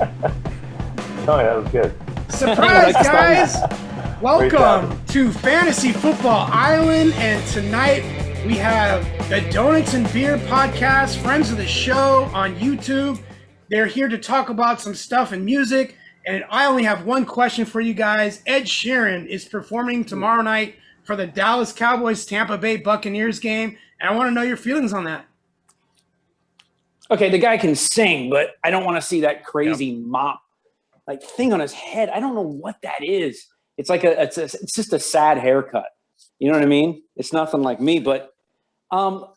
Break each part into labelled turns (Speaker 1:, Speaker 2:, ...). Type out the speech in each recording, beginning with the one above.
Speaker 1: Oh, yeah, that was good.
Speaker 2: Surprise, guys! Welcome to Fantasy Football Island, and tonight we have the Donuts and Beer podcast, friends of the show on YouTube. They're here to talk about some stuff in music, and I only have one question for you guys. Ed Sheeran is performing tomorrow night for the Dallas Cowboys Tampa Bay Buccaneers game, and I want to know your feelings on that.
Speaker 3: Okay, the guy can sing, but I don't want to see that crazy mop like thing on his head. I don't know what that is. It's like it's just a sad haircut. You know what I mean? It's nothing like me, but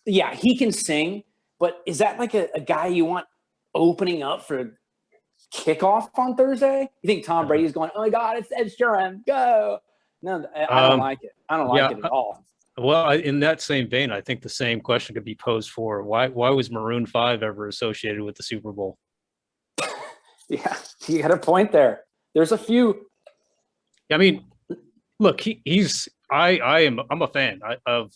Speaker 3: yeah, he can sing. But is that like a guy you want opening up for kickoff on Thursday? You think Tom Brady's going, "Oh my God, it's Ed Sheeran, go"? No, I don't like it. I don't like it at all.
Speaker 4: Well, in that same vein, I think the same question could be posed for why was Maroon 5 ever associated with the Super Bowl?
Speaker 3: Yeah, you got a point there. There's a few.
Speaker 4: I mean, look, I'm a fan of.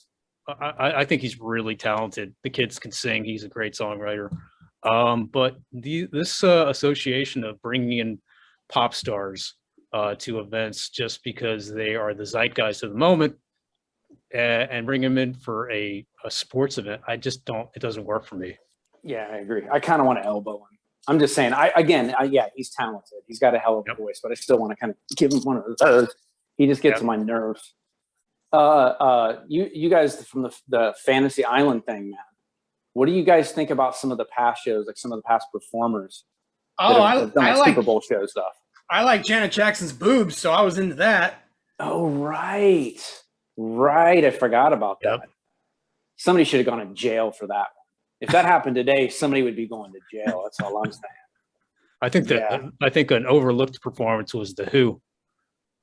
Speaker 4: I think he's really talented. The kids can sing. He's a great songwriter. But this association of bringing in pop stars to events just because they are the zeitgeist of the moment and bring them in for a sports event, I just don't. It doesn't work for me.
Speaker 3: Yeah, I agree. I kind of want to elbow him. I'm just saying. Yeah, he's talented. He's got a hell of a voice, but I still want to kind of give him one of those. He just gets on my nerves. You guys from the Fantasy Island thing, man. What do you guys think about some of the past shows, like some of the past performers?
Speaker 2: I like
Speaker 3: Super Bowl show stuff.
Speaker 2: I like Janet Jackson's boobs, so I was into that.
Speaker 3: Oh, right. I forgot about that.
Speaker 4: Yep.
Speaker 3: Somebody should have gone to jail for that. If that happened today, somebody would be going to jail. That's all I'm saying.
Speaker 4: I think an overlooked performance was the Who.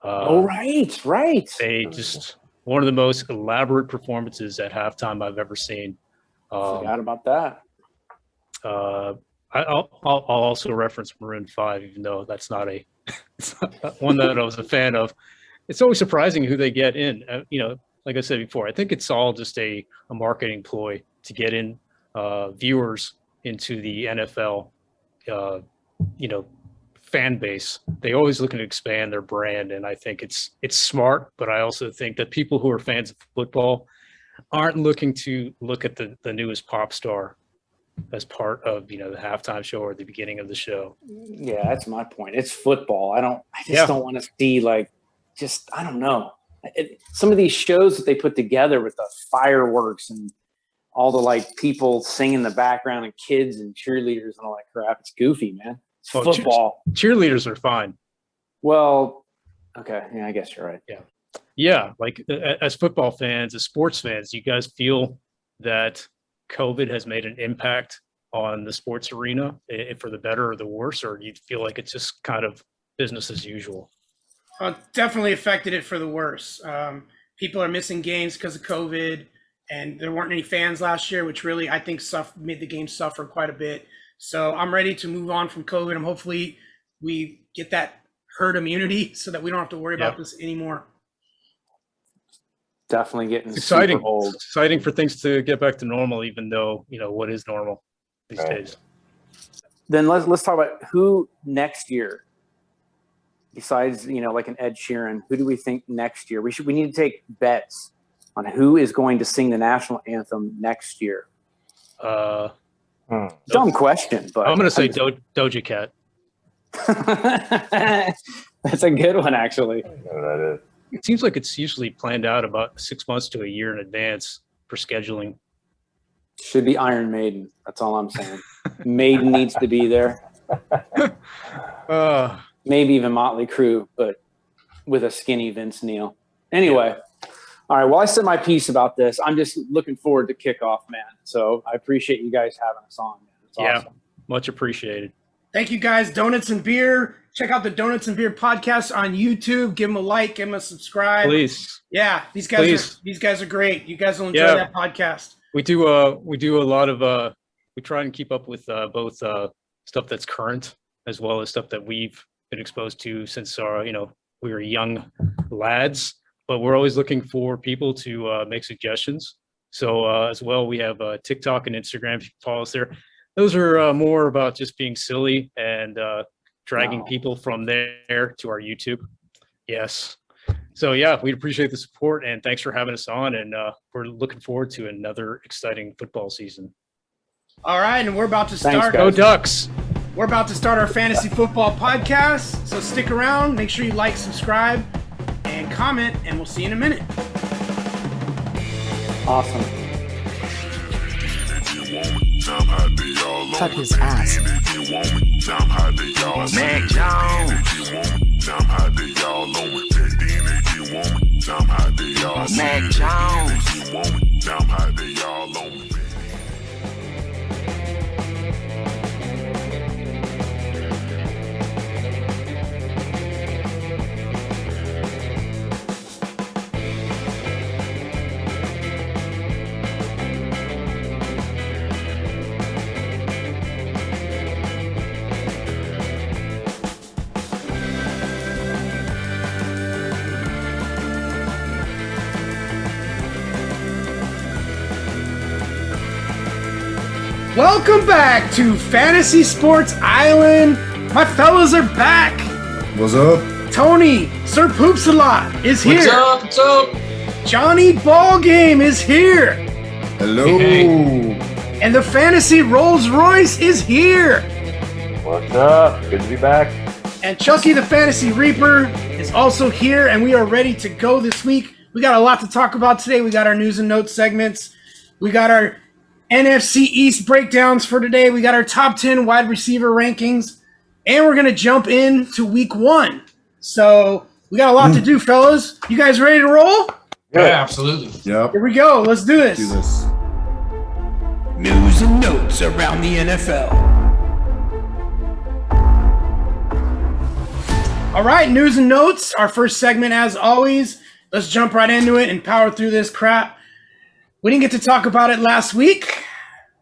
Speaker 3: Right.
Speaker 4: They just one of the most elaborate performances at halftime I've ever seen.
Speaker 3: Forgot about that.
Speaker 4: I'll also reference Maroon 5, even though that's not one that I was a fan of. It's always surprising who they get in. Like I said before, I think it's all just a marketing ploy to get in viewers into the NFL, fan base. They always looking to expand their brand, and I think it's smart. But I also think that people who are fans of football aren't looking to look at the newest pop star as part of the halftime show or the beginning of the show.
Speaker 3: Yeah, that's my point. It's football. I just don't want to see I don't know. Some of these shows that they put together with the fireworks and all the people singing in the background and kids and cheerleaders and all that crap. It's goofy, man. It's football.
Speaker 4: Cheerleaders are fine.
Speaker 3: Well, okay. Yeah, I guess you're right.
Speaker 4: Yeah. As football fans, as sports fans, you guys feel that COVID has made an impact on the sports arena for the better or the worse, or do you feel like it's just kind of business as usual?
Speaker 2: Definitely affected it for the worse. People are missing games because of COVID, and there weren't any fans last year, which really I think made the game suffer quite a bit. So I'm ready to move on from COVID, and hopefully we get that herd immunity so that we don't have to worry about this anymore.
Speaker 3: Definitely getting
Speaker 4: exciting.
Speaker 3: Super old.
Speaker 4: It's exciting for things to get back to normal, even though what is normal these days.
Speaker 3: Then let's talk about who next year. Besides, like an Ed Sheeran, who do we think next year? We need to take bets on who is going to sing the national anthem next year. Dumb question, but
Speaker 4: I'm going to say Doja Cat.
Speaker 3: That's a good one, actually.
Speaker 1: I know what that is.
Speaker 4: It seems like it's usually planned out about 6 months to a year in advance for scheduling.
Speaker 3: Should be Iron Maiden. That's all I'm saying. Maiden needs to be there. Maybe even Motley Crue, but with a skinny Vince Neil. Anyway, all right. Well, I said my piece about this. I'm just looking forward to kickoff, man. So I appreciate you guys having us on, man. It's awesome.
Speaker 4: Much appreciated.
Speaker 2: Thank you, guys. Donuts and Beer. Check out the Donuts and Beer podcast on YouTube. Give them a like. Give them a subscribe.
Speaker 4: Please.
Speaker 2: Yeah, these guys are great. You guys will enjoy that podcast.
Speaker 4: We do a lot of we try and keep up with both stuff that's current as well as stuff that we've been exposed to since we were young lads, but we're always looking for people to make suggestions. So as well, we have TikTok and Instagram. If you follow us there, those are more about just being silly and dragging people from there to our YouTube. Yes. So, yeah, we appreciate the support, and thanks for having us on, and we're looking forward to another exciting football season.
Speaker 2: All right, and we're about to start.
Speaker 4: Go Ducks.
Speaker 2: We're about to start our fantasy football podcast, so stick around. Make sure you like, subscribe, and comment, and we'll see you in a minute.
Speaker 3: Awesome.
Speaker 1: Cut his ass.
Speaker 5: Mac Jones. Mac Jones.
Speaker 2: Welcome back to Fantasy Sports Island. My fellas are back.
Speaker 6: What's up?
Speaker 2: Tony, Sir Poops-a-Lot is here.
Speaker 5: What's up?
Speaker 2: Johnny Ballgame is here.
Speaker 6: Hello.
Speaker 2: And the Fantasy Rolls Royce is here.
Speaker 7: What's up? Good to be back.
Speaker 2: And Chucky the Fantasy Reaper is also here, and we are ready to go this week. We got a lot to talk about today. We got our news and notes segments. We got our NFC East breakdowns for today. We got our top 10 wide receiver rankings, and we're going to jump into week 1. So we got a lot to do, fellas. You guys ready to roll?
Speaker 5: Yeah, absolutely.
Speaker 6: Yep.
Speaker 2: Here we go. Let's do this.
Speaker 6: Do this.
Speaker 1: News and notes around the NFL.
Speaker 2: All right, news and notes. Our first segment, as always. Let's jump right into it and power through this crap. We didn't get to talk about it last week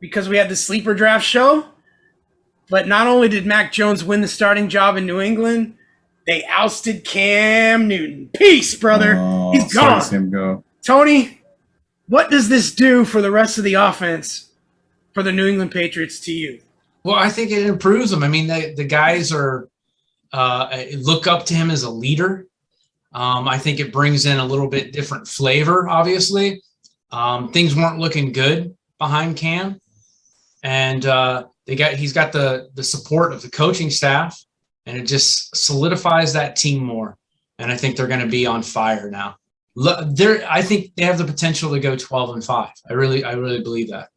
Speaker 2: because we had the sleeper draft show. But not only did Mac Jones win the starting job in New England, they ousted Cam Newton. Peace, brother.
Speaker 6: Oh,
Speaker 2: He's
Speaker 6: sorry
Speaker 2: gone.
Speaker 6: to see him go.
Speaker 2: Tony, what does this do for the rest of the offense for the New England Patriots to you?
Speaker 5: Well, I think it improves them. I mean, the guys are look up to him as a leader. I think it brings in a little bit different flavor, obviously. Things weren't looking good behind Cam, and he's got the support of the coaching staff, and it just solidifies that team more. And I think they're going to be on fire now. I think they have the potential to go 12-5. I really believe that.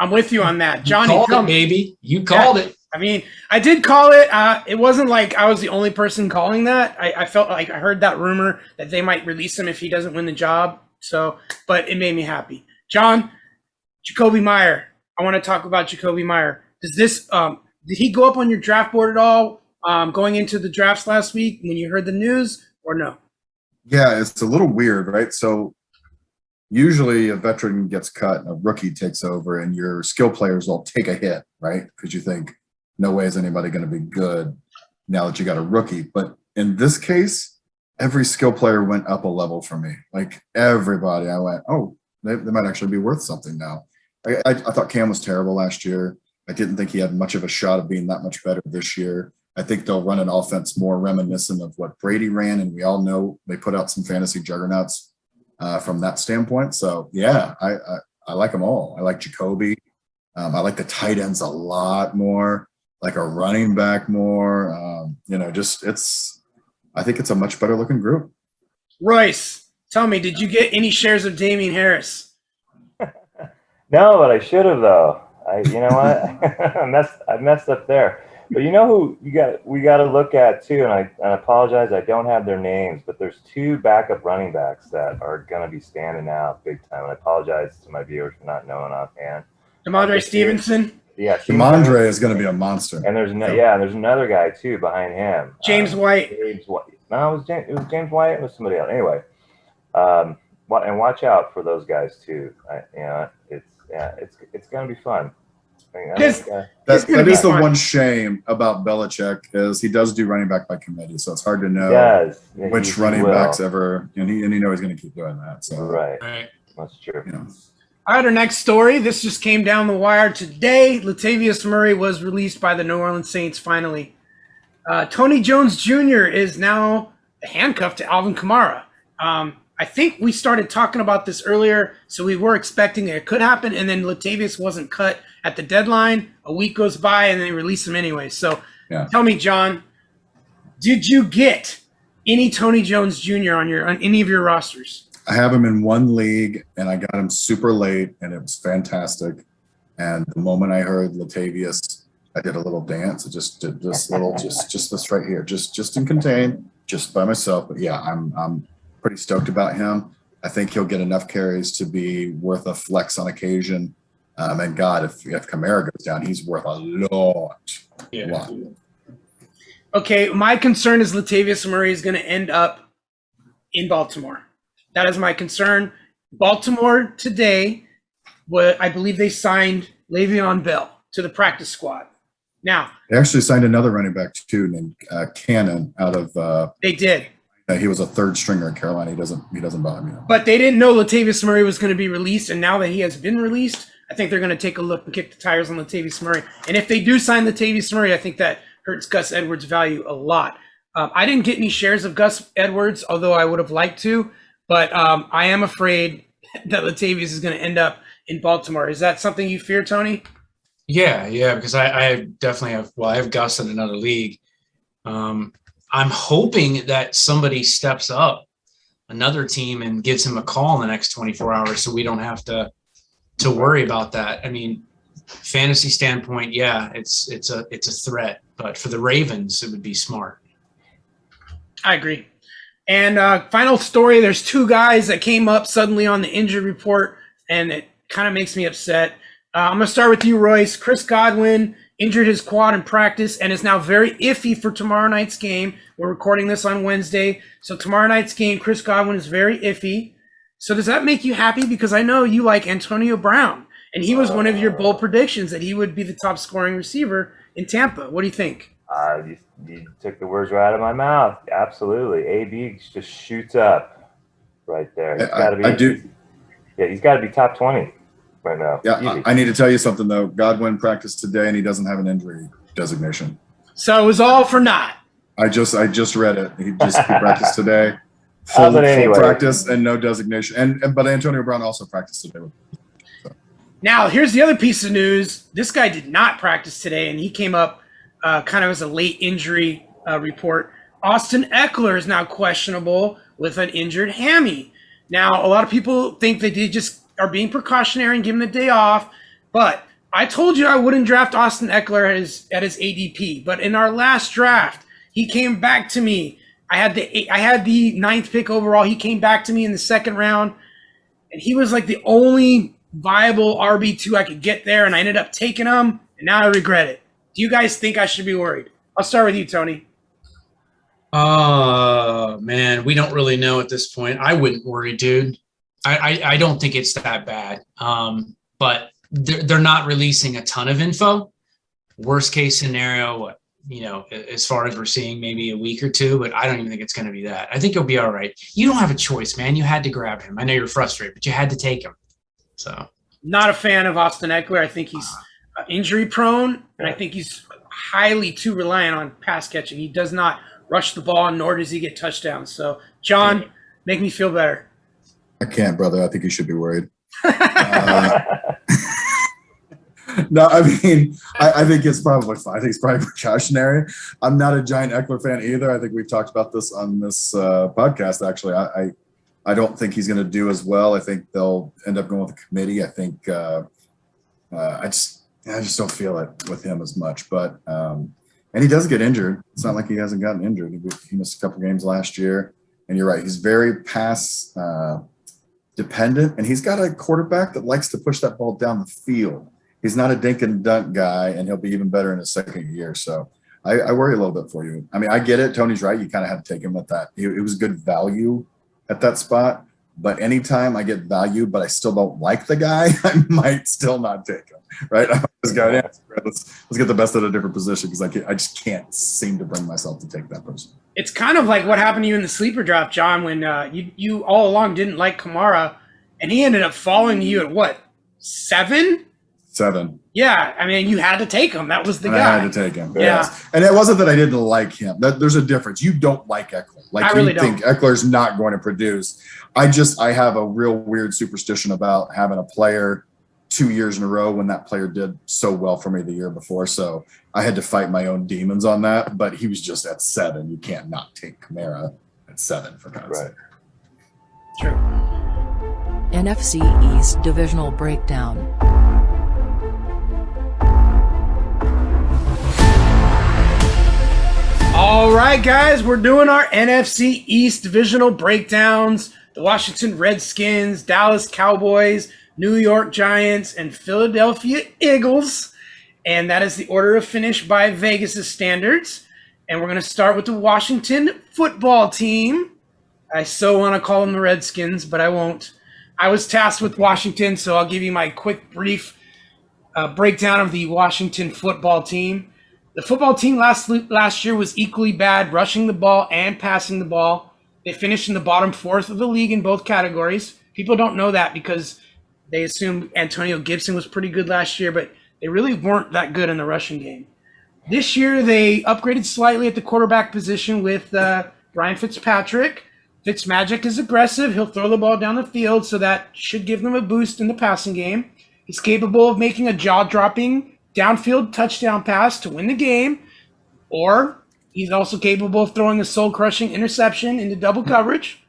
Speaker 2: I'm with you on that, Johnny.
Speaker 5: You called it, baby. You called it.
Speaker 2: I mean, I did call it. It wasn't like I was the only person calling that. I felt like I heard that rumor that they might release him if he doesn't win the job. So, but it made me happy. John, Jacoby Meyer. I want to talk about Jacoby Meyer. Does this? Did he go up on your draft board at all going into the drafts last week when you heard the news, or no?
Speaker 6: Yeah, it's a little weird, right? So usually a veteran gets cut, a rookie takes over, and your skill players will take a hit, right? Because you think, no way is anybody going to be good now that you got a rookie. But in this case, every skill player went up a level for me. Like everybody, I went, oh, they might actually be worth something now. I thought Cam was terrible last year. I didn't think he had much of a shot of being that much better this year. I think they'll run an offense more reminiscent of what Brady ran, and we all know they put out some fantasy juggernauts from that standpoint. So, yeah, I like them all. I like Jacoby. I like the tight ends a lot more, like a running back more. I think it's a much better looking group.
Speaker 2: Royce, tell me, did you get any shares of Damian Harris?
Speaker 7: No, but I should have though. You know what? I messed up there. But you know who we got to look at too, and I apologize, I don't have their names, but there's 2 backup running backs that are going to be standing out big time. And I apologize to my viewers for not knowing offhand.
Speaker 2: DeMondre Stevenson.
Speaker 7: Yeah,
Speaker 6: DeMondre is going to be a monster.
Speaker 7: And there's another guy too behind him.
Speaker 2: James White.
Speaker 7: James White. No, it was James White. It was somebody else. Anyway, and watch out for those guys too. It's going to be fun.
Speaker 6: That is the one shame about Belichick is he does do running back by committee, so it's hard to know which running backs ever, and he knows he's going to keep doing that. So
Speaker 7: right. That's true.
Speaker 2: All right, our next story. This just came down the wire today. Latavius Murray was released by the New Orleans Saints finally. Tony Jones Jr. is now handcuffed to Alvin Kamara. I think we started talking about this earlier, so we were expecting it could happen, and then Latavius wasn't cut at the deadline. A week goes by, and they release him anyway. So Tell me, John, did you get any Tony Jones Jr. on any of your rosters?
Speaker 6: I have him in one league, and I got him super late, and it was fantastic. And the moment I heard Latavius, I did a little dance. I just did this little, just this right here, just in contain, just by myself. But yeah, I'm pretty stoked about him. I think he'll get enough carries to be worth a flex on occasion. And God, if Kamara goes down, he's worth a lot.
Speaker 5: Yeah.
Speaker 6: A lot.
Speaker 2: Okay, my concern is Latavius Murray is going to end up in Baltimore. That is my concern. Baltimore today, I believe they signed Le'Veon Bell to the practice squad. Now
Speaker 6: they actually signed another running back too, named Cannon out of.
Speaker 2: They did.
Speaker 6: He was a third stringer in Carolina. He doesn't bother me.
Speaker 2: But they didn't know Latavius Murray was going to be released, and now that he has been released, I think they're going to take a look and kick the tires on Latavius Murray. And if they do sign Latavius Murray, I think that hurts Gus Edwards' value a lot. I didn't get any shares of Gus Edwards, although I would have liked to. But I am afraid that Latavius is going to end up in Baltimore. Is that something you fear, Tony?
Speaker 5: Yeah, because I definitely have. Well, I have Gus in another league. I'm hoping that somebody steps up, another team, and gives him a call in the next 24 hours, so we don't have to worry about that. I mean, fantasy standpoint, yeah, it's a threat, but for the Ravens, it would be smart.
Speaker 2: I agree. And final story, there's two guys that came up suddenly on the injury report, and it kind of makes me upset. I'm going to start with you, Royce. Chris Godwin injured his quad in practice and is now very iffy for tomorrow night's game. We're recording this on Wednesday. So tomorrow night's game, Chris Godwin is very iffy. So does that make you happy? Because I know you like Antonio Brown, and he was one of your bold predictions that he would be the top scoring receiver in Tampa. What do you think?
Speaker 7: You took the words right out of my mouth. Absolutely. AB just shoots up right there. He's got to be top 20 right now.
Speaker 6: Yeah, I need to tell you something, though. Godwin practiced today, and he doesn't have an injury designation.
Speaker 2: So it was all for naught.
Speaker 6: I just read it. He practiced today. Full practice and no designation. But Antonio Brown also practiced today. So.
Speaker 2: Now, here's the other piece of news. This guy did not practice today, and he came up kind of as a late injury report. Austin Eckler is now questionable with an injured hammy. Now, a lot of people think that they just are being precautionary and giving the day off, but I told you I wouldn't draft Austin Eckler at his ADP. But in our last draft, he came back to me. I had the 9th pick overall. He came back to me in the 2nd round, and he was like the only viable RB2 I could get there, and I ended up taking him, and now I regret it. Do you guys think I should be worried? I'll start with you, Tony.
Speaker 5: Man, we don't really know at this point. I wouldn't worry, dude. I don't think it's that bad. But they're not releasing a ton of info. Worst case scenario, as far as we're seeing, maybe a week or two, but I don't even think it's going to be that. I think he'll be all right. You don't have a choice, man. You had to grab him. I know you're frustrated, but you had to take him. So,
Speaker 2: not a fan of Austin Eckler. I think he's injury prone, and I think he's highly too reliant on pass catching. He does not rush the ball, nor does he get touchdowns. So, John, make me feel better.
Speaker 6: I can't, brother. I think you should be worried. No, I mean, I think it's probably fine. I think it's probably precautionary. I'm not a giant Eckler fan either. I think we've talked about this on this podcast, actually. I don't think he's going to do as well. I think they'll end up going with the committee. I think I just don't feel it with him as much. But and he does get injured. It's not like he hasn't gotten injured. He missed a couple games last year. And you're right. He's very pass dependent, and he's got a quarterback that likes to push that ball down the field. He's not a dink and dunk guy, and he'll be even better in his 2nd year. So I worry a little bit for you. I mean, I get it. Tony's right. You kind of have to take him at that. It was good value at that spot. But anytime I get value, but I still don't like the guy, I might still not take him. Right? This guy, let's get the best at a different position because I just can't seem to bring myself to take that person.
Speaker 2: It's kind of like what happened to you in the sleeper draft, John, when you all along didn't like Kamara, and he ended up falling to you at what, 7?
Speaker 6: 7.
Speaker 2: Yeah, I mean, you had to take him. That was the
Speaker 6: And
Speaker 2: guy.
Speaker 6: I had to take him.
Speaker 2: Yeah.
Speaker 6: Yes. And it wasn't that I didn't like him. There's a difference. You don't like Eckler. Like
Speaker 2: I really
Speaker 6: you think Eckler's not going to produce. I have a real weird superstition about having a player 2 years in a row when that player did so well for me the year before. So I had to fight my own demons on that. But he was just at 7. You can't not take Kamara at 7 for God's sake.
Speaker 2: True.
Speaker 8: NFC East Divisional Breakdown.
Speaker 2: All right, guys, we're doing our NFC East divisional breakdowns. The Washington Redskins, Dallas Cowboys, New York Giants, and Philadelphia Eagles. And that is the order of finish by Vegas' standards. And we're going to start with the Washington football team. I so want to call them the Redskins, but I won't. I was tasked with Washington, so I'll give you my quick, brief breakdown of the Washington football team. The football team last year was equally bad, rushing the ball and passing the ball. They finished in the bottom 4th of the league in both categories. People don't know that because they assume Antonio Gibson was pretty good last year, but they really weren't that good in the rushing game. This year, they upgraded slightly at the quarterback position with Ryan Fitzpatrick. Fitzmagic is aggressive. He'll throw the ball down the field, so that should give them a boost in the passing game. He's capable of making a jaw-dropping downfield touchdown pass to win the game, or he's also capable of throwing a soul-crushing interception into double coverage.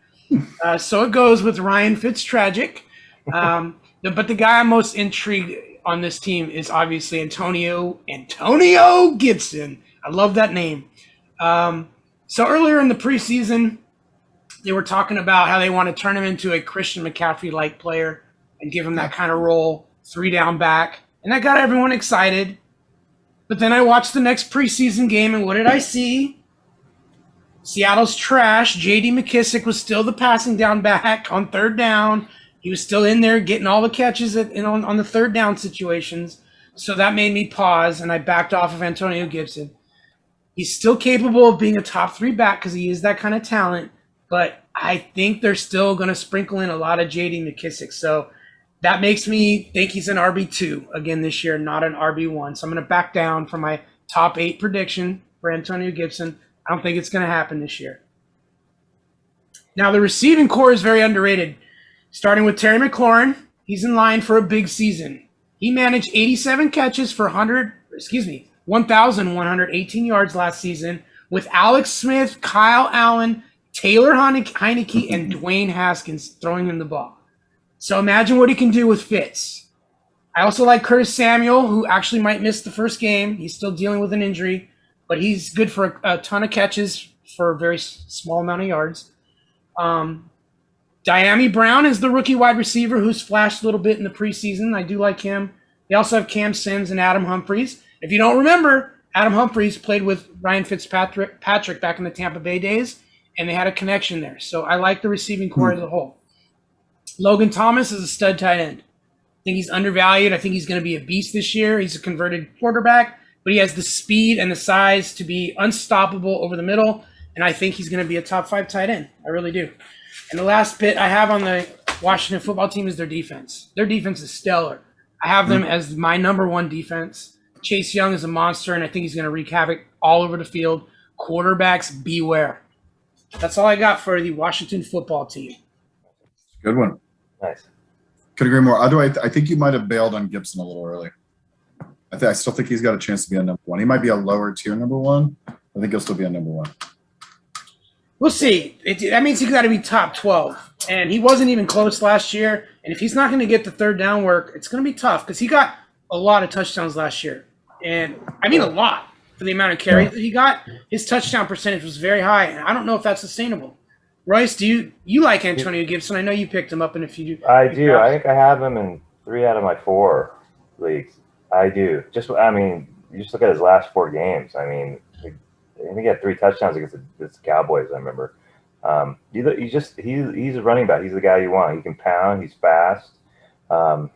Speaker 2: So it goes with Ryan Fitztragic. But the guy I'm most intrigued on this team is obviously Antonio Gibson. I love that name. So earlier in the preseason, they were talking about how they want to turn him into a Christian McCaffrey-like player and give him that kind of role, 3-down back. And that got everyone excited. But then I watched the next preseason game, and what did I see? Seattle's trash. J.D. McKissick was still the passing down back on 3rd down. He was still in there getting all the catches on the 3rd down situations. So that made me pause, and I backed off of Antonio Gibson. He's still capable of being a top 3 back because he is that kind of talent. But I think they're still going to sprinkle in a lot of J.D. McKissick. So that makes me think he's an RB2 again this year, not an RB1. So I'm going to back down from my top 8 prediction for Antonio Gibson. I don't think it's going to happen this year. Now, the receiving core is very underrated. Starting with Terry McLaurin, he's in line for a big season. He managed 87 catches for 1,118 yards last season with Alex Smith, Kyle Allen, Taylor Heineke, and Dwayne Haskins throwing him the ball. So imagine what he can do with Fitz. I also like Curtis Samuel, who actually might miss the first game. He's still dealing with an injury, but he's good for a ton of catches for a very small amount of yards. Diami Brown is the rookie wide receiver who's flashed a little bit in the preseason. I do like him. They also have Cam Sims and Adam Humphries. If you don't remember, Adam Humphries played with Ryan Fitzpatrick back in the Tampa Bay days, and they had a connection there. So I like the receiving core as a whole. Logan Thomas is a stud tight end. I think he's undervalued. I think he's going to be a beast this year. He's a converted quarterback, but he has the speed and the size to be unstoppable over the middle, and I think he's going to be a top 5 tight end. I really do. And the last bit I have on the Washington football team is their defense. Their defense is stellar. I have them as my number 1 defense. Chase Young is a monster, and I think he's going to wreak havoc all over the field. Quarterbacks, beware. That's all I got for the Washington football team.
Speaker 6: Good one.
Speaker 7: Nice.
Speaker 6: Could agree more. I think you might have bailed on Gibson a little early. I still think he's got a chance to be a number 1. He might be a lower tier number 1. I think he'll still be a number 1.
Speaker 2: We'll see. That means he's got to be top 12. And he wasn't even close last year. And if he's not going to get the 3rd down work, it's going to be tough because he got a lot of touchdowns last year. And I mean a lot for the amount of carries that he got. His touchdown percentage was very high. And I don't know if that's sustainable. Royce, do you like Antonio Gibson? I know you picked him up in a few.
Speaker 7: I do. I think I have him in 3 out of my 4 leagues. I do. You just look at his last 4 games. I mean, I think he had 3 touchdowns against the Cowboys. I remember. He's a running back. He's the guy you want. He can pound. He's fast. JD,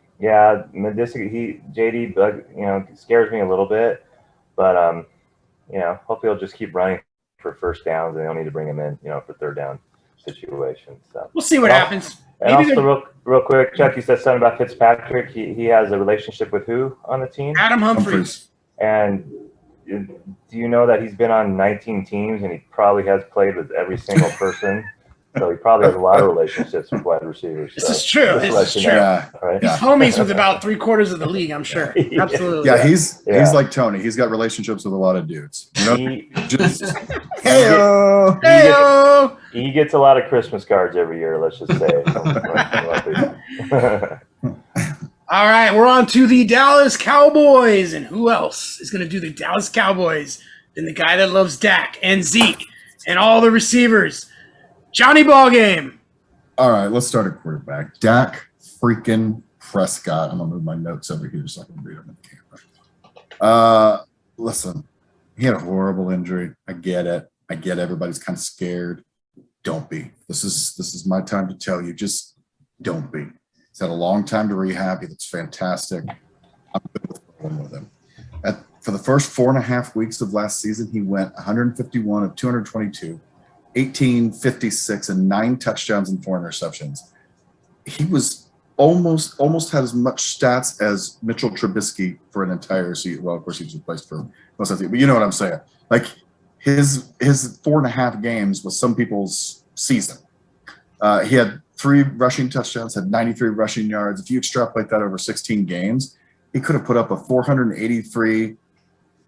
Speaker 7: scares me a little bit, but hopefully he'll just keep running for first downs, and they don't need to bring him in, for 3rd down situation. So
Speaker 2: We'll see what happens.
Speaker 7: And also, real quick, Chuck, you said something about Fitzpatrick. He has a relationship with who on the team?
Speaker 2: Adam Humphries.
Speaker 7: And do you know that he's been on 19 teams and he probably has played with every single person? So he probably has a lot of relationships with wide receivers.
Speaker 2: This is true. This is true.
Speaker 6: Yeah.
Speaker 7: Right?
Speaker 2: He's homies with about 3/4 of the league, I'm sure. Absolutely.
Speaker 6: Yeah, he's like Tony. He's got relationships with a lot of dudes. You know?
Speaker 2: Hey-o!
Speaker 7: He gets a lot of Christmas cards every year, let's just say.
Speaker 2: All right, we're on to the Dallas Cowboys. And who else is going to do the Dallas Cowboys than the guy that loves Dak and Zeke and all the receivers? Johnny Ballgame.
Speaker 6: All right, let's start at quarterback. Dak freaking Prescott. I'm going to move my notes over here so I can read them in the camera. Listen, he had a horrible injury. I get it. I get everybody's kind of scared. Don't be. This is my time to tell you, just don't be. He's had a long time to rehab. He looks fantastic. I'm good with going with him. For the first 4.5 weeks of last season, he went 151 of 222, 1856, and 9 touchdowns and 4 interceptions. He was almost had as much stats as Mitchell Trubisky for an entire season. Well, of course, he was replaced for most of the, but you know what I'm saying. Like his 4.5 games was some people's season. He had 3 rushing touchdowns, had 93 rushing yards. If you extrapolate that over 16 games, he could have put up a 483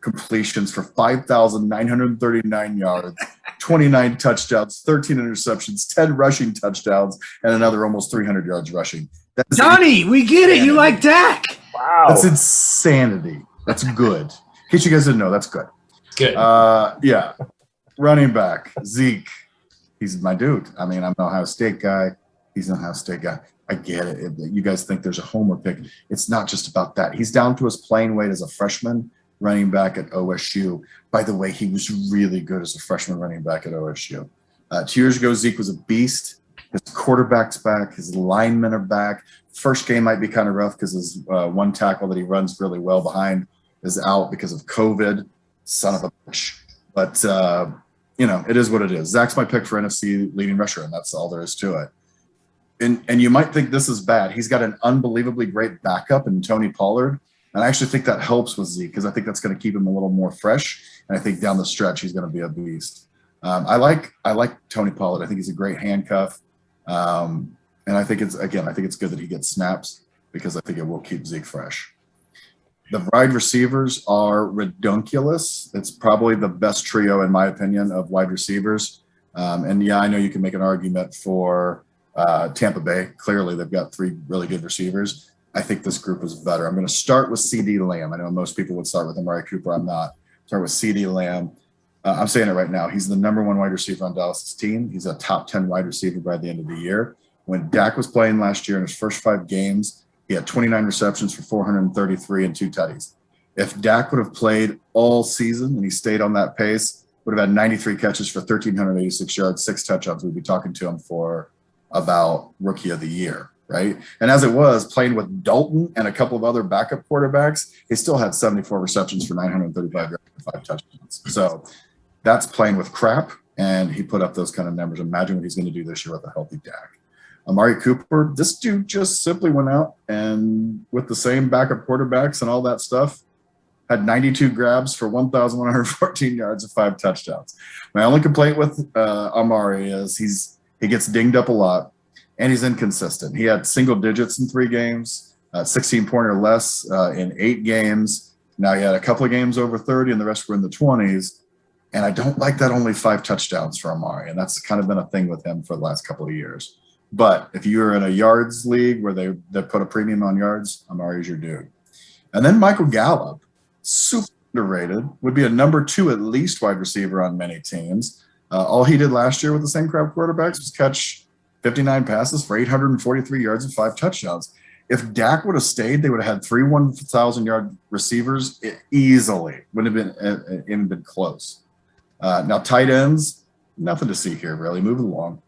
Speaker 6: completions for 5,939 yards, 29 touchdowns, 13 interceptions, 10 rushing touchdowns, and another almost 300 yards rushing. That's
Speaker 2: Johnny, we get it. You like Dak.
Speaker 7: Wow.
Speaker 6: That's insanity. That's good. In case you guys didn't know, that's good.
Speaker 5: Good.
Speaker 6: Yeah. Running back, Zeke. He's my dude. I mean, I'm an Ohio State guy. He's an Ohio State guy. I get it. You guys think there's a homer pick. It's not just about that. He's down to his playing weight as a freshman running back at OSU. By the way, he was really good as a freshman running back at OSU. 2 years ago, Zeke was a beast. His quarterback's back. His linemen are back. First game might be kind of rough because his one tackle that he runs really well behind is out because of COVID. Son of a bitch. But, it is what it is. Zach's my pick for NFC leading rusher, and that's all there is to it. And you might think this is bad. He's got an unbelievably great backup in Tony Pollard. And I actually think that helps with Zeke because I think that's going to keep him a little more fresh. And I think down the stretch, he's going to be a beast. I like Tony Pollard. I think he's a great handcuff. And I think it's good that he gets snaps because I think it will keep Zeke fresh. The wide receivers are redunculous. It's probably the best trio, in my opinion, of wide receivers. And yeah, I know you can make an argument for Tampa Bay. Clearly, they've got 3 really good receivers. I think this group is better. I'm going to start with CeeDee Lamb. I know most people would start with Amari Cooper. I'm not. Start with CeeDee Lamb. I'm saying it right now. He's the number 1 wide receiver on Dallas' team. He's a top 10 wide receiver by the end of the year. When Dak was playing last year in his first 5 games, he had 29 receptions for 433 and 2 tutties. If Dak would have played all season and he stayed on that pace, would have had 93 catches for 1,386 yards, 6 touchdowns. We'd be talking to him for about Rookie of the Year, right? And as it was, playing with Dalton and a couple of other backup quarterbacks, he still had 74 receptions for 935 yards and 5 touchdowns. So that's playing with crap, and he put up those kind of numbers. Imagine what he's going to do this year with a healthy Dak. Amari Cooper, this dude just simply went out and with the same backup quarterbacks and all that stuff, had 92 grabs for 1,114 yards and 5 touchdowns. My only complaint with Amari is he gets dinged up a lot, and he's inconsistent. He had single digits in 3 games, 16 point or less in 8 games. Now he had a couple of games over 30, and the rest were in the 20s. And I don't like that only 5 touchdowns for Amari, and that's kind of been a thing with him for the last couple of years. But if you're in a yards league where they put a premium on yards, Amari's your dude. And then Michael Gallup, super underrated, would be a number 2 at least wide receiver on many teams. All he did last year with the same crowd quarterbacks was catch 59 passes for 843 yards and 5 touchdowns. If Dak would have stayed, they would have had 3 1,000-yard receivers easily. Wouldn't have even been close. Now, tight ends, nothing to see here, really. Moving along.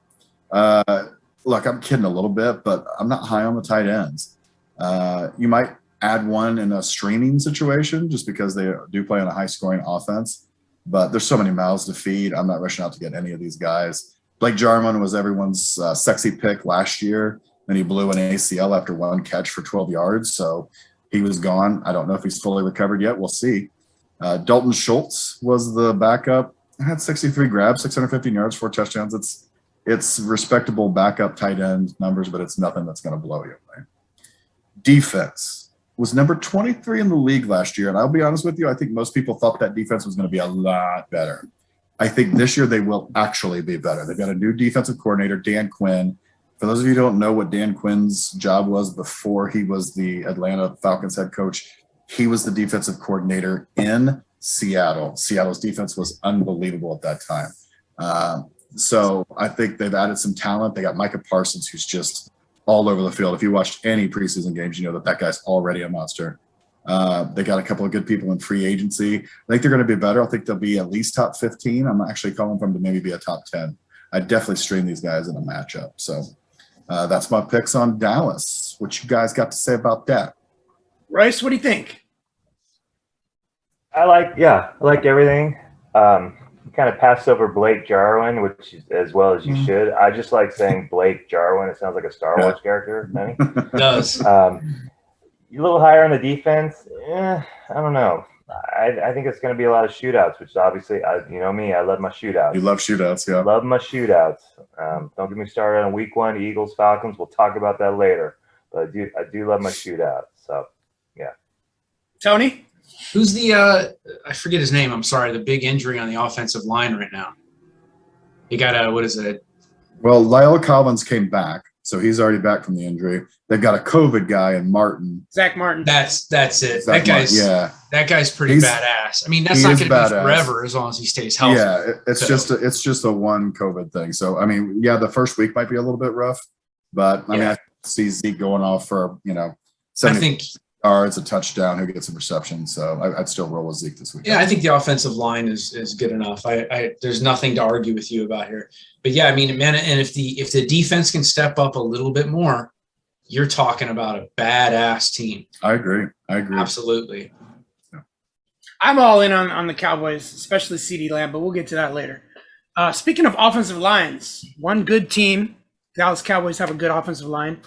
Speaker 6: Look, I'm kidding a little bit, but I'm not high on the tight ends. You might add one in a streaming situation just because they do play on a high-scoring offense. But there's so many mouths to feed. I'm not rushing out to get any of these guys. Blake Jarman was everyone's sexy pick last year, and he blew an ACL after one catch for 12 yards. So he was gone. I don't know if he's fully recovered yet. We'll see. Dalton Schultz was the backup. Had 63 grabs, 615 yards, 4 touchdowns. It's respectable backup tight end numbers, but it's nothing that's going to blow you away. Defense was number 23 in the league last year, and I'll be honest with you, I think most people thought that defense was going to be a lot better. I think this year they will actually be better. They've got a new defensive coordinator, Dan Quinn. For those of you who don't know what Dan Quinn's job was before he was the Atlanta Falcons head coach, he was the defensive coordinator in Seattle. Seattle's defense was unbelievable at that time. So I think they've added some talent. They got Micah Parsons, who's just all over the field. If you watched any preseason games, you know that guy's already a monster. They got a couple of good people in free agency. I think they're going to be better. I think they'll be at least top 15. I'm actually calling for them to maybe be a top 10. I'd definitely stream these guys in a matchup. So that's my picks on Dallas. What you guys got to say about that?
Speaker 2: Rice, what do you think?
Speaker 7: I like everything. You kind of passed over Blake Jarwin, which is, as well as you should. I just like saying Blake Jarwin. It sounds like a Star Wars character, Benny.
Speaker 5: It does.
Speaker 7: You're a little higher on the defense. I don't know. I think it's going to be a lot of shootouts, which obviously, you know me, I love my shootouts.
Speaker 6: You love shootouts, yeah.
Speaker 7: Love my shootouts. Don't get me started on week 1, Eagles, Falcons. We'll talk about that later. But I do love my shootouts. So, yeah.
Speaker 2: Tony?
Speaker 5: Who's the I forget his name. I'm sorry. The big injury on the offensive line right now. He got what is it?
Speaker 6: Well, Lyle Collins came back, so he's already back from the injury. They've got a COVID guy in Martin.
Speaker 2: Zach Martin.
Speaker 5: That's it.
Speaker 6: Zach
Speaker 5: That guy's pretty badass. I mean, that's not going to be forever as long as he stays healthy.
Speaker 6: Yeah, it's just a one COVID thing. So I mean, yeah, the first week might be a little bit rough, but I mean, I see Zeke going off for 70 yards, a touchdown, who gets a reception. So I'd still roll with Zeke this week.
Speaker 5: Yeah, I think the offensive line is good enough. There's nothing to argue with you about here. But yeah, I mean, man, and if the defense can step up a little bit more, you're talking about a badass team.
Speaker 6: I agree.
Speaker 5: Absolutely.
Speaker 2: I'm all in on the Cowboys, especially CeeDee Lamb, but we'll get to that later. Speaking of offensive lines, one good team, Dallas Cowboys have a good offensive line,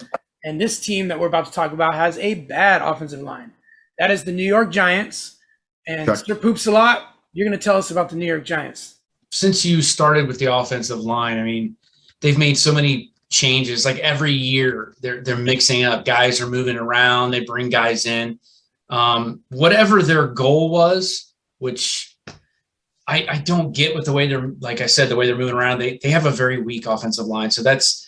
Speaker 2: and this team that we're about to talk about has a bad offensive line. That is the New York Giants. And Mr. Poops a lot, you're going to tell us about the New York Giants.
Speaker 5: Since you started with the offensive line, I mean, they've made so many changes. Like every year, they're mixing up. Guys are moving around. They bring guys in. Whatever their goal was, which I don't get with the way they're, like I said, the way they're moving around. They have a very weak offensive line, so that's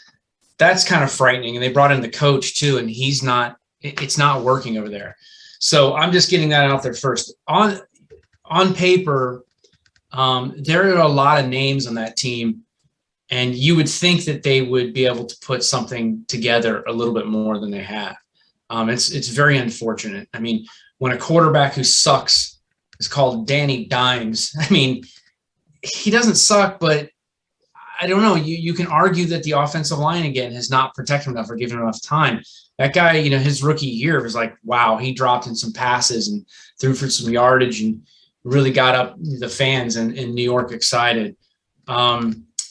Speaker 5: kind of frightening. And they brought in the coach too, and it's not working over there. So I'm just getting that out there first. On paper, there are a lot of names on that team, and you would think that they would be able to put something together a little bit more than they have. It's very unfortunate. I mean, when a quarterback who sucks is called Danny Dimes, I mean, he doesn't suck, but I don't know. You can argue that the offensive line, again, has not protected him enough or given him enough time. That guy, his rookie year was like, wow, he dropped in some passes and threw for some yardage and really got up the fans in New York excited.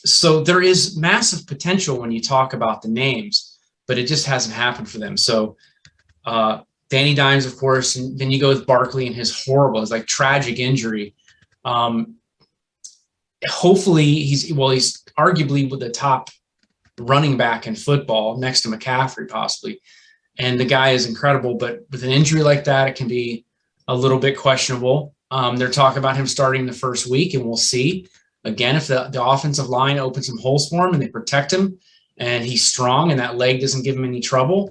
Speaker 5: So there is massive potential when you talk about the names, but it just hasn't happened for them. So Danny Dimes, of course, and then you go with Barkley and his tragic injury. Hopefully he's arguably with the top running back in football next to McCaffrey possibly. And the guy is incredible, but with an injury like that, it can be a little bit questionable. They're talking about him starting the first week, and we'll see. Again, if the offensive line opens some holes for him and they protect him and he's strong and that leg doesn't give him any trouble,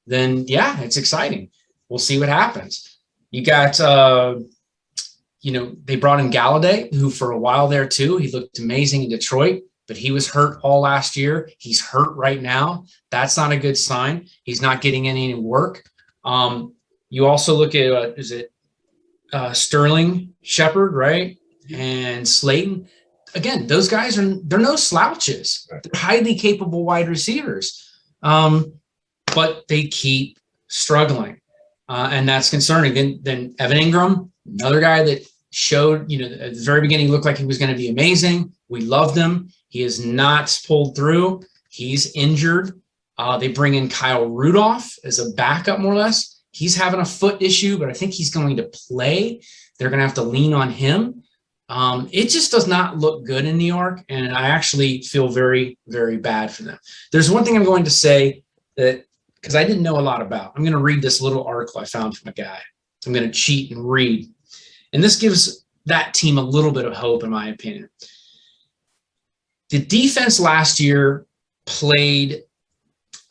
Speaker 5: then yeah, it's exciting. We'll see what happens. You got, they brought in Galladay, who for a while there too, he looked amazing in Detroit, but he was hurt all last year. He's hurt right now. That's not a good sign. He's not getting any work. You also look at, Sterling Shepard, right? And Slayton. Again, those guys they're no slouches. They're highly capable wide receivers. But they keep struggling. And that's concerning. Then Evan Ingram, another guy that showed, at the very beginning, looked like he was going to be amazing. We loved him. He has not pulled through. He's injured. They bring in Kyle Rudolph as a backup, more or less. He's having a foot issue, but I think he's going to play. They're going to have to lean on him. It just does not look good in New York, and I actually feel very, very bad for them. There's one thing I'm going to say that, because I didn't know a lot about. I'm going to read this little article I found from a guy. I'm going to cheat and read. And this gives that team a little bit of hope, in my opinion. The defense last year played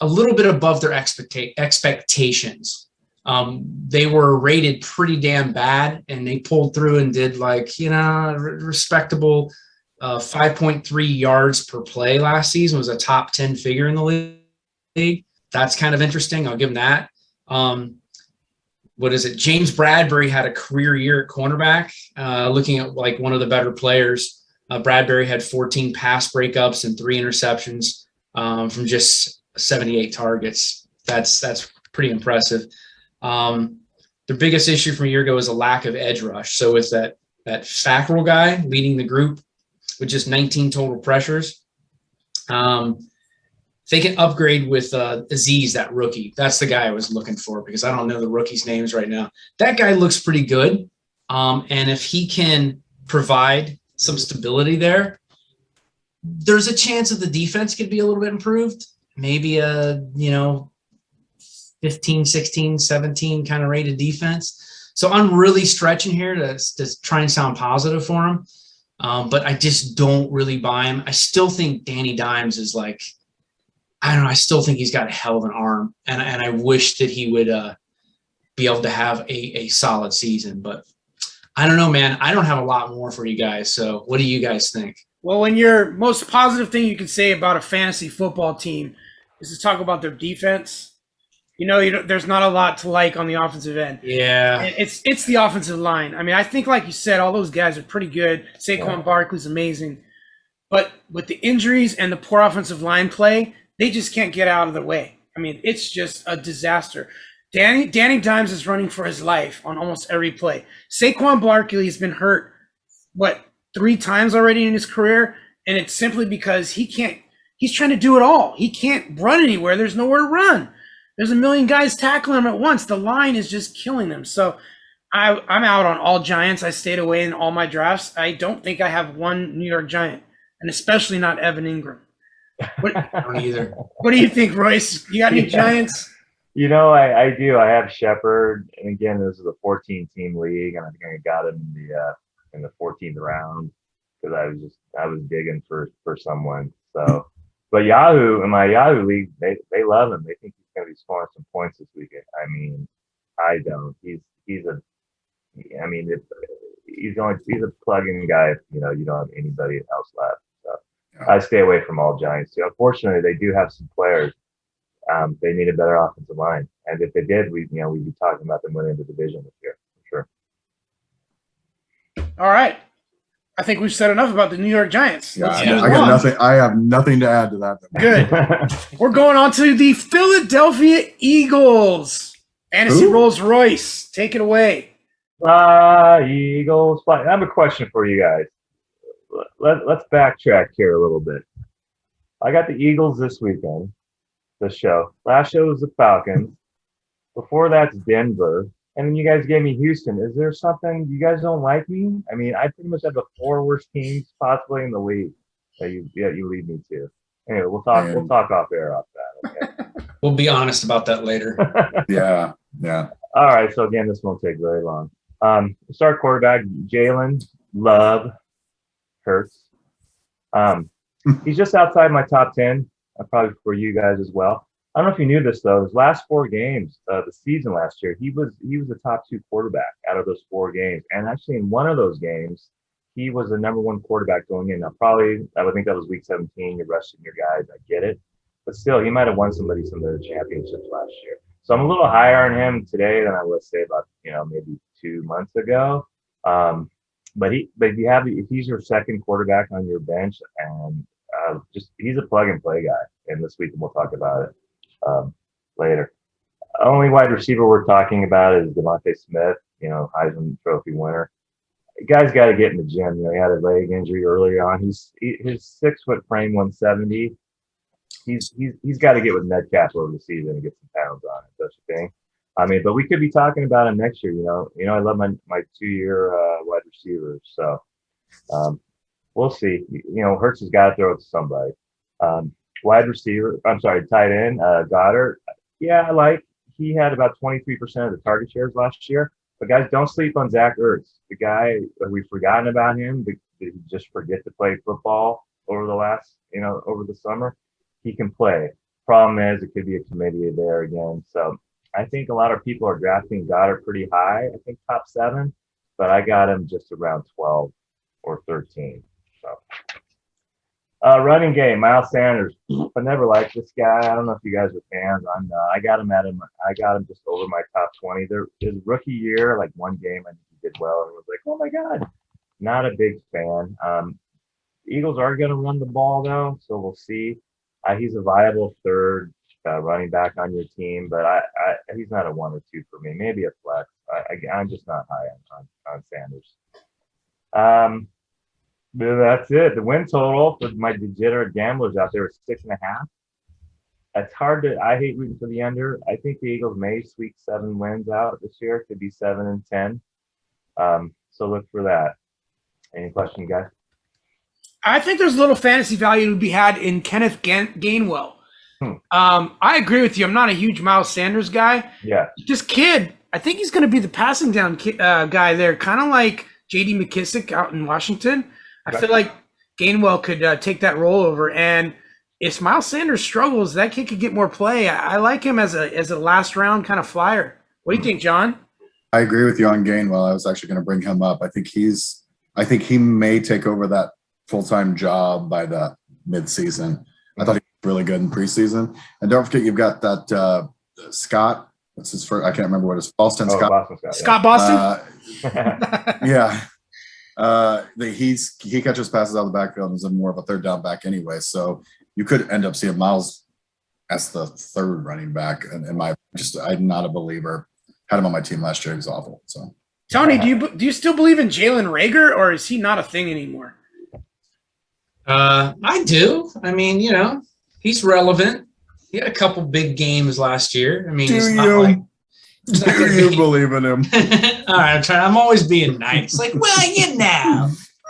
Speaker 5: a little bit above their expectations. They were rated pretty damn bad, and they pulled through and did respectable 5.3 yards per play last season. Was a top 10 figure in the league. That's kind of interesting. I'll give them that. What is it? James Bradbury had a career year at cornerback. Looking at like one of the better players, Bradbury had 14 pass breakups and 3 interceptions from just 78 targets. That's pretty impressive. Their biggest issue from a year ago is a lack of edge rush. So with that Fackrell guy leading the group with just 19 total pressures, they can upgrade with Aziz, that rookie. That's the guy I was looking for, because I don't know the rookies' names right now. That guy looks pretty good. And if he can provide some stability there, there's a chance that the defense could be a little bit improved. Maybe 15, 16, 17 kind of rated defense. So I'm really stretching here to try and sound positive for him. But I just don't really buy him. I still think Danny Dimes is like, I don't know. I still think he's got a hell of an arm, and I wish that he would be able to have a solid season. But I don't know, man. I don't have a lot more for you guys. So what do you guys think?
Speaker 2: Well, when your most positive thing you can say about a fantasy football team is to talk about their defense, there's not a lot to like on the offensive end.
Speaker 5: Yeah.
Speaker 2: And it's the offensive line. I mean, I think, like you said, all those guys are pretty good. Saquon Barkley's amazing. But with the injuries and the poor offensive line play, they just can't get out of the way. I mean, it's just a disaster. Danny Dimes is running for his life on almost every play. Saquon Barkley has been hurt, 3 times already in his career, and it's simply because he's trying to do it all. He can't run anywhere. There's nowhere to run. There's a million guys tackling him at once. The line is just killing them. So I'm out on all Giants. I stayed away in all my drafts. I don't think I have one New York Giant, and especially not Evan Ingram.
Speaker 5: I don't either.
Speaker 2: What do you think, Royce? You got any Giants?
Speaker 7: I do. I have Shepard, and again, this is a 14-team league, and I think I got him in the 14th round because I was digging for someone. So, but Yahoo, in my Yahoo league, they love him. They think he's going to be scoring some points this weekend. I mean, I don't. He's a plug-in guy if you don't have anybody else left. I stay away from all Giants too. Unfortunately, they do have some players. They need a better offensive line, and if they did, we'd be talking about them winning the division this year for
Speaker 2: sure. All right, I think we've said enough about the New York Giants.
Speaker 6: I got nothing. I have nothing to add to that.
Speaker 2: Good. We're going on to the Philadelphia Eagles. Fantasy Rolls Royce, take it away.
Speaker 7: Eagles. I have a question for you guys. Let's backtrack here a little bit. I got the Eagles this weekend, this show. Last show was the Falcons. Before that's Denver. And then you guys gave me Houston. Is there something you guys don't like me? I mean, I pretty much have the 4 worst teams possibly in the league that you lead me to. Anyway, we'll talk off air off that. Okay?
Speaker 5: We'll be honest about that later.
Speaker 6: Yeah.
Speaker 7: All right. So again, this won't take very long. Start quarterback Jalen Love. Hurts. He's just outside my top 10, probably for you guys as well. I don't know if you knew this though. His last 4 games, the season last year, he was the top 2 quarterback out of those 4 games, and actually in one of those games, he was the number 1 quarterback going in. Now, probably I would think that was week 17. You're resting your guys. I get it, but still, he might have won some of the championships last year. So I'm a little higher on him today than I would say about maybe 2 months ago. But if he's your second quarterback on your bench, and he's a plug and play guy. And this week we'll talk about it later. Only wide receiver we're talking about is Davonte Smith, Heisman Trophy winner. Guy's got to get in the gym. He had a leg injury early on. His 6 foot frame, 170. He's got to get with Metcalf over the season and get some pounds on it. That's the thing. I mean, but we could be talking about him next year. I love my 2-year wide receivers. So we'll see. Hurts has got to throw it to somebody. Tight end, Goddard. Yeah, he had about 23% of the target shares last year. But guys, don't sleep on Zach Ertz. The guy, we've forgotten about him. Did he just forget to play football over the summer? He can play. Problem is, it could be a committee there again. So I think a lot of people are drafting Goddard pretty high. I think top 7, but I got him just around 12 or 13. So running game, Miles Sanders. I never liked this guy. I don't know if you guys are fans. I'm not. I got him just over my top 20. His rookie year, like one game, I think he did well, and was like, oh my god. Not a big fan. The Eagles are going to run the ball though, so we'll see. He's a viable third running back on your team, but he's not a 1 or 2 for me. Maybe a flex. I'm just not high on Sanders. That's it. The win total for my degenerate gamblers out there is 6.5. It's hard to. I hate rooting for the under. I think the Eagles may squeak 7 wins out this year. It could be 7 and 10. So look for that. Any question, guys?
Speaker 2: I think there's a little fantasy value to be had in Kenneth Gainwell. I agree with you. I'm not a huge Miles Sanders guy.
Speaker 7: Yeah.
Speaker 2: This kid, I think he's going to be the passing down guy there, kind of like J.D. McKissick out in Washington. I feel like Gainwell could take that role over. And if Miles Sanders struggles, that kid could get more play. I like him as a last round kind of flyer. What do you think, John?
Speaker 6: I agree with you on Gainwell. I was actually going to bring him up. I think he may take over that full-time job by the mid-season. I thought he was really good in preseason. And don't forget, you've got that Scott. What's his first? I can't remember what his Boston Scott.
Speaker 7: Boston
Speaker 2: Scott Boston.
Speaker 6: Yeah. He catches passes out of the backfield and is more of a third down back anyway. So you could end up seeing Miles as the third running back. And I'm not a believer. Had him on my team last year. He was awful. So
Speaker 2: Tony, do you still believe in Jalen Reagor, or is he not a thing anymore?
Speaker 5: I do. I mean, he's relevant. He had a couple big games last year. I mean,
Speaker 6: do you believe in him?
Speaker 5: All right, I'm always being nice. Like, well,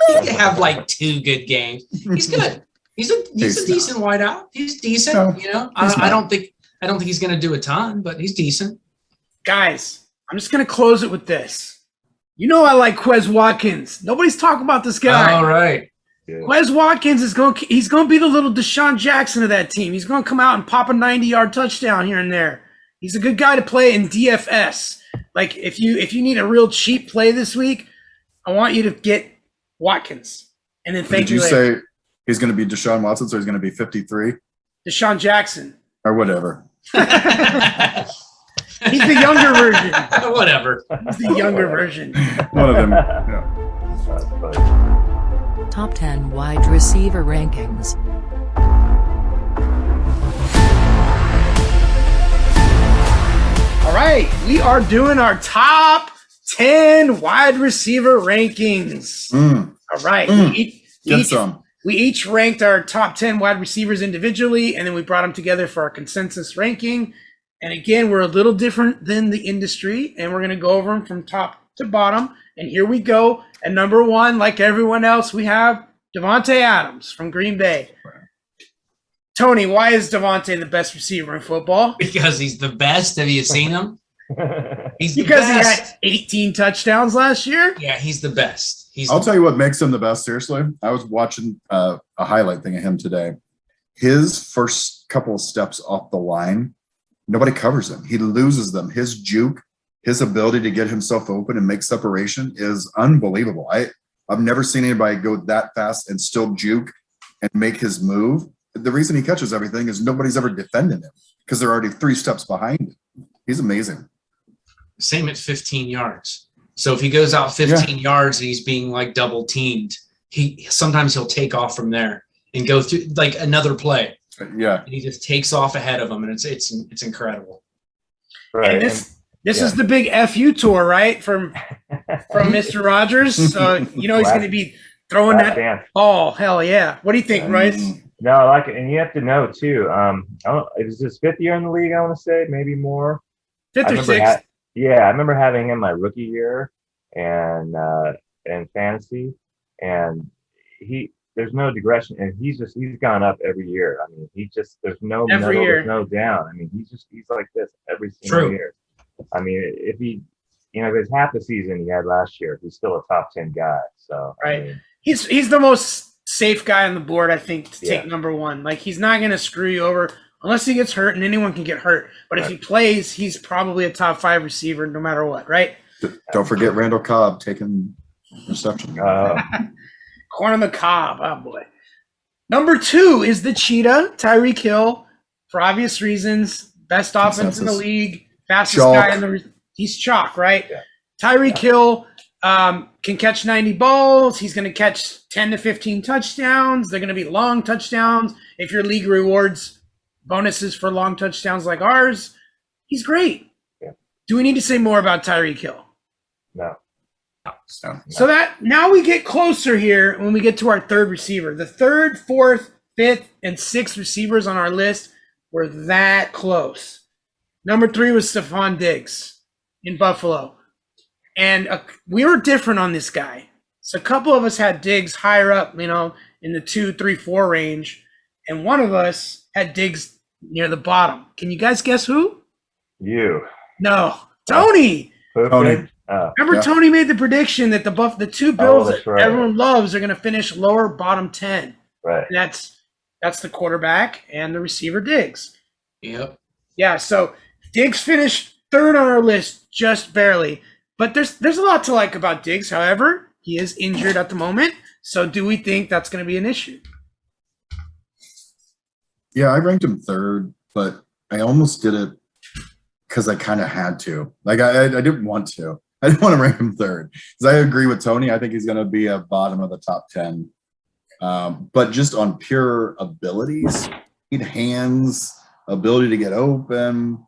Speaker 5: maybe have like 2 good games. He's good. He's a decent wideout. He's decent. I don't think he's going to do a ton, but he's decent. Guys,
Speaker 2: I'm just going to close it with this. I like Quez Watkins. Nobody's talking about this guy.
Speaker 5: All right.
Speaker 2: Quez Watkins he's going to be the little Deshaun Jackson of that team. He's going to come out and pop a 90-yard touchdown here and there. He's a good guy to play in DFS. Like if you need a real cheap play this week, I want you to get Watkins. And then thank you later.
Speaker 6: Did you say he's going to be Deshaun Watson, so he's going to be 53?
Speaker 2: Deshaun Jackson.
Speaker 6: Or whatever.
Speaker 2: He's the younger version.
Speaker 5: Whatever.
Speaker 2: He's the younger version.
Speaker 6: One of them. Yeah.
Speaker 8: Top 10 wide receiver rankings.
Speaker 2: All right, we are doing our top 10 wide receiver rankings. All right. We each ranked our top 10 wide receivers individually, and then we brought them together for our consensus ranking. And again, we're a little different than the industry, and we're going to go over them from top to bottom. And here we go. At number 1, like everyone else, we have Devonte Adams from Green Bay. Tony, why is Devonte the best receiver in football?
Speaker 5: Because he's the best. Have you seen him? He's the
Speaker 2: because
Speaker 5: best.
Speaker 2: he had 18 touchdowns last year?
Speaker 5: Yeah, he's the best.
Speaker 6: I'll tell you what makes him the best, seriously. I was watching a highlight thing of him today. His first couple of steps off the line, nobody covers him. He loses them. His juke, his ability to get himself open and make separation is unbelievable. I've never seen anybody go that fast and still juke and make his move. The reason he catches everything is nobody's ever defended him because they're already 3 steps behind him. He's amazing.
Speaker 5: Same at 15 yards. So if he goes out 15 yards and he's being like double teamed, sometimes he'll take off from there and go through like another play.
Speaker 6: Yeah.
Speaker 5: And he just takes off ahead of him, and it's incredible.
Speaker 7: Right.
Speaker 2: This is the big FU tour, right? From Mr. Rogers. So, he's going to be throwing that
Speaker 7: dance.
Speaker 2: ball. Hell yeah. What do you think, Royce?
Speaker 7: No, I like it. And you have to know, too, it was his 5th year in the league, I want to say, maybe more.
Speaker 2: 5th or 6th?
Speaker 7: I remember having him my rookie year and fantasy. And there's no digression. And he's gone up every year. I mean, there's no middle, there's no down. I mean, he's like this every single year. I mean, if there's half the season he had last year, he's still a top 10 guy. So,
Speaker 2: right.
Speaker 7: I mean,
Speaker 2: He's the most safe guy on the board, I think, to take number 1. Like, he's not going to screw you over unless he gets hurt, and anyone can get hurt. But if he plays, he's probably a top 5 receiver no matter what, right?
Speaker 6: Don't forget Randall Cobb taking reception.
Speaker 2: Corn on the cob. Oh, boy. Number 2 is the Cheetah, Tyreek Hill, for obvious reasons. Best offense in the league. Fastest guy in the – he's chalk, right? Yeah. Tyreek Hill can catch 90 balls. He's going to catch 10 to 15 touchdowns. They're going to be long touchdowns. If your league rewards bonuses for long touchdowns like ours, he's great. Yeah. Do we need to say more about Tyreek Hill?
Speaker 7: No.
Speaker 2: So that now we get closer here when we get to our 3rd receiver. The 3rd, 4th, 5th, and 6th receivers on our list were that close. Number 3 was Stephon Diggs in Buffalo. And we were different on this guy. So a couple of us had Diggs higher up, in the 2, 3, 4 range. And one of us had Diggs near the bottom. Can you guys guess who?
Speaker 7: You.
Speaker 2: No. Tony.
Speaker 6: Tony.
Speaker 2: Remember, Tony made the prediction that the 2 Bills that everyone loves are going to finish lower bottom 10.
Speaker 7: Right.
Speaker 2: And that's the quarterback and the receiver Diggs.
Speaker 5: Yep.
Speaker 2: Yeah, so Diggs finished 3rd on our list, just barely. But there's a lot to like about Diggs. However, he is injured at the moment. So do we think that's going to be an issue?
Speaker 6: Yeah, I ranked him 3rd, but I almost did it because I kind of had to. Like, I didn't want to. I didn't want to rank him 3rd because I agree with Tony. I think he's going to be a bottom of the top 10. But just on pure abilities, hands, ability to get open,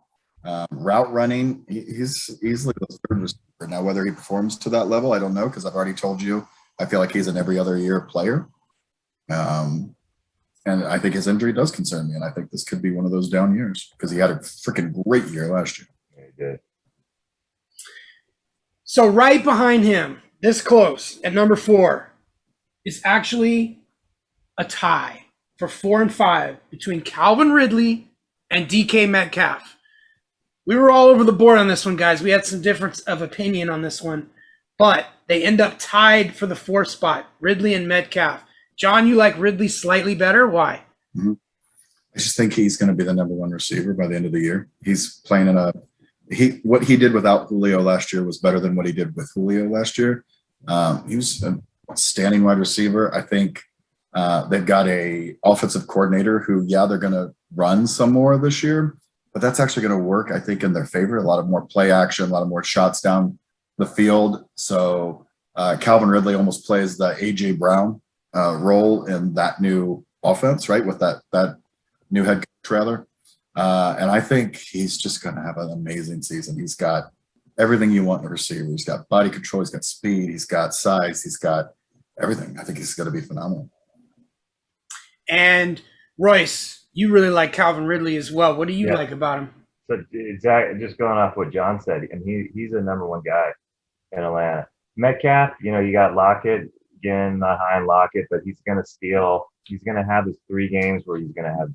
Speaker 6: route running, he's easily the 3rd receiver. Now, whether he performs to that level, I don't know, because I've already told you I feel like he's an every other year player. And I think his injury does concern me, and I think this could be one of those down years because he had a freaking great year last year.
Speaker 7: Yeah, he did.
Speaker 2: So right behind him, this close, at number 4, is actually a tie for 4 and 5 between Calvin Ridley and DK Metcalf. We were all over the board on this one, guys. We had some difference of opinion on this one, but they end up tied for the 4th spot, Ridley and Metcalf. John, you like Ridley slightly better. Why?
Speaker 6: Mm-hmm. I just think he's going to be the number 1 receiver by the end of the year. He's playing what he did without Julio last year was better than what he did with Julio last year. He was a standing wide receiver. I think they've got a offensive coordinator who, they're going to run some more this year, but that's actually going to work, I think, in their favor. A lot of more play action, a lot of more shots down the field. So Calvin Ridley almost plays the A.J. Brown role in that new offense, right, with that new head coach, rather. And I think he's just going to have an amazing season. He's got everything you want in a receiver. He's got body control. He's got speed. He's got size. He's got everything. I think he's going to be phenomenal.
Speaker 2: And Royce, you really like Calvin Ridley as well. What do you like about him?
Speaker 7: So exactly, just going off what John said, and he's the number 1 guy in Atlanta. Metcalf, you got Lockett, again, not high on Lockett, but he's going to steal. He's going to have his 3 games where he's going to have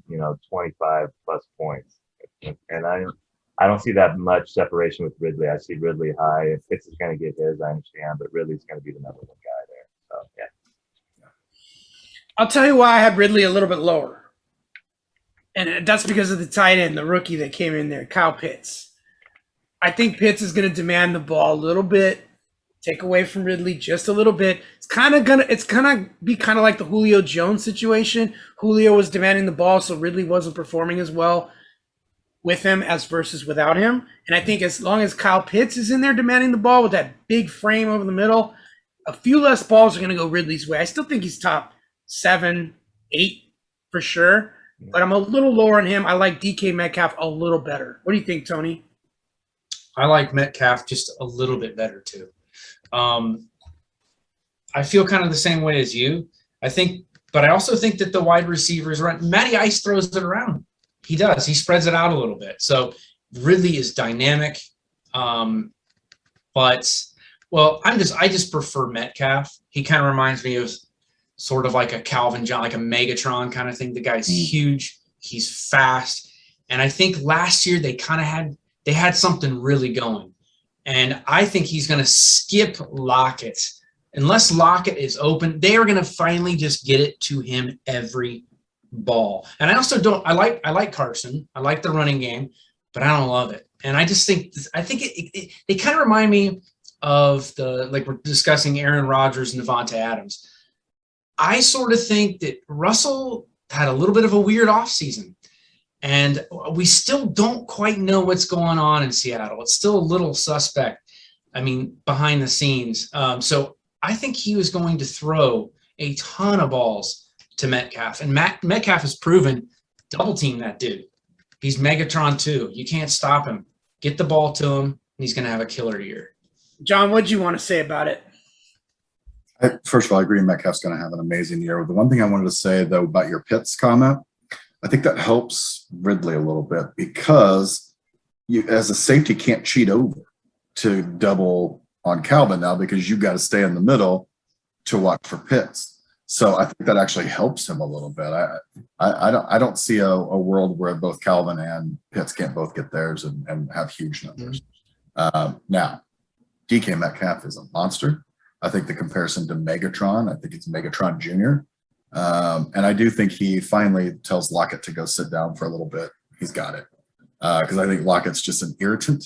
Speaker 7: 25 plus points, and I don't see that much separation with Ridley. I see Ridley high. If Pitts is going to get his, I understand, but Ridley's going to be the number 1 guy there. So yeah.
Speaker 2: I'll tell you why I had Ridley a little bit lower. And that's because of the tight end, the rookie that came in there, Kyle Pitts. I think Pitts is going to demand the ball a little bit, take away from Ridley just a little bit. It's gonna be kind of like the Julio Jones situation. Julio was demanding the ball, so Ridley wasn't performing as well with him as versus without him. And I think as long as Kyle Pitts is in there demanding the ball with that big frame over the middle, a few less balls are going to go Ridley's way. I still think he's top 7, 8 for sure, but I'm a little lower on him. I like DK Metcalf a little better. What do you think, Tony?
Speaker 5: I like Metcalf just a little bit better too. I feel kind of the same way as you. But I also think that the wide receivers run. Matty Ice throws it around. He does. He spreads it out a little bit. So Ridley is dynamic. I just prefer Metcalf. He kind of reminds me of sort of like a Calvin John, like a Megatron kind of thing. The guy's huge. He's fast. And I think last year they had something really going. And I think he's going to skip Lockett. Unless Lockett is open, they are going to finally just get it to him every ball. And I like Carson. I like the running game, but I don't love it. And I think they kind of remind me of we're discussing Aaron Rodgers and Devonte Adams. I sort of think that Russell had a little bit of a weird offseason, and we still don't quite know what's going on in Seattle. It's still a little suspect. I mean, behind the scenes. So I think he was going to throw a ton of balls to Metcalf. And Metcalf has proven double team that dude. He's Megatron too. You can't stop him. Get the ball to him, and he's going to have a killer year.
Speaker 2: John, what do you want to say about it?
Speaker 6: First of all, I agree Metcalf's going to have an amazing year. The one thing I wanted to say, though, about your Pitts comment, I think that helps Ridley a little bit because you, as a safety, can't cheat over to double on Calvin now because you've got to stay in the middle to watch for Pitts. So I think that actually helps him a little bit. I don't see a world where both Calvin and Pitts can't both get theirs and have huge numbers. Now, DK Metcalf is a monster. I think the comparison to Megatron, I think it's Megatron Jr. And I do think he finally tells Lockett to go sit down for a little bit. He's got it. Because I think Lockett's just an irritant.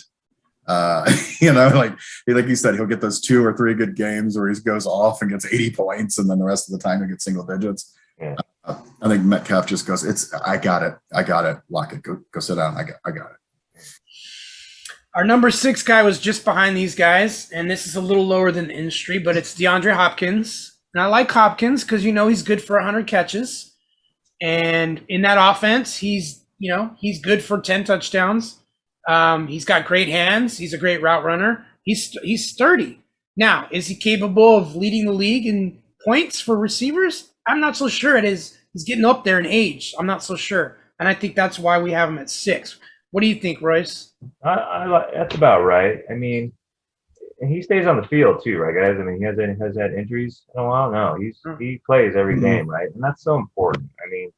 Speaker 6: Like you said, he'll get those 2 or 3 good games where he goes off and gets 80 points, and then the rest of the time he gets single digits. Yeah. I think Metcalf just goes, I got it. Lockett, go sit down. I got it.
Speaker 2: Our number 6 guy was just behind these guys, and this is a little lower than the industry, but it's DeAndre Hopkins. And I like Hopkins because he's good for 100 catches, and in that offense, he's good for 10 touchdowns. He's got great hands. He's a great route runner. He's sturdy. Now, is he capable of leading the league in points for receivers? I'm not so sure it is. He's getting up there in age. I'm not so sure. And I think that's why we have him at 6. What do you think, Royce?
Speaker 7: That's about right. I mean, he stays on the field too, right, guys? I mean, he has had injuries in a while. No, he plays every game, right? And that's so important. I mean,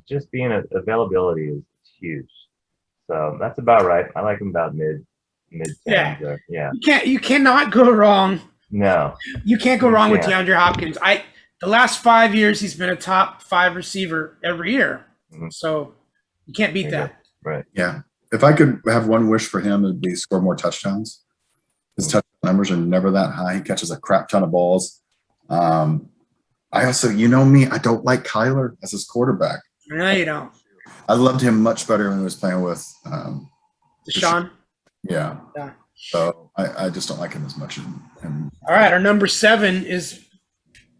Speaker 7: just being availability is huge. So that's about right. I like him about mid. Yeah.
Speaker 2: You cannot go wrong.
Speaker 7: No.
Speaker 2: You can't go wrong with DeAndre Hopkins. The last 5 years he's been a top 5 receiver every year. So you can't beat that.
Speaker 7: Right.
Speaker 6: Yeah. If I could have one wish for him, it'd be score more touchdowns. His touchdown numbers are never that high. He catches a crap ton of balls. I also, me, I don't like Kyler as his quarterback.
Speaker 2: No, you don't.
Speaker 6: I loved him much better when he was playing with
Speaker 2: Deshaun.
Speaker 6: Yeah. So I just don't like him as much.
Speaker 2: All right, our number 7 is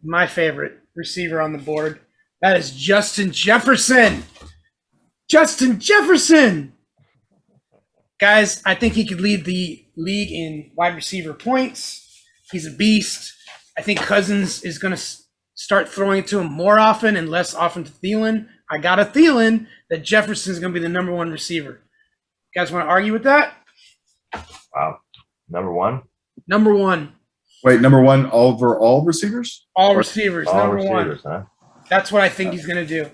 Speaker 2: my favorite receiver on the board. That is Justin Jefferson. Justin Jefferson. Guys, I think he could lead the league in wide receiver points. He's a beast. I think Cousins is going to start throwing it to him more often and less often to Thielen. I got a Thielen that Jefferson is going to be the number 1 receiver. You guys want to argue with that?
Speaker 7: Wow. Number 1?
Speaker 2: Number 1.
Speaker 6: Wait, number 1 over all receivers?
Speaker 2: All receivers,
Speaker 7: all
Speaker 2: number
Speaker 7: receivers,
Speaker 2: 1.
Speaker 7: Huh?
Speaker 2: That's what I think he's going to do.
Speaker 6: I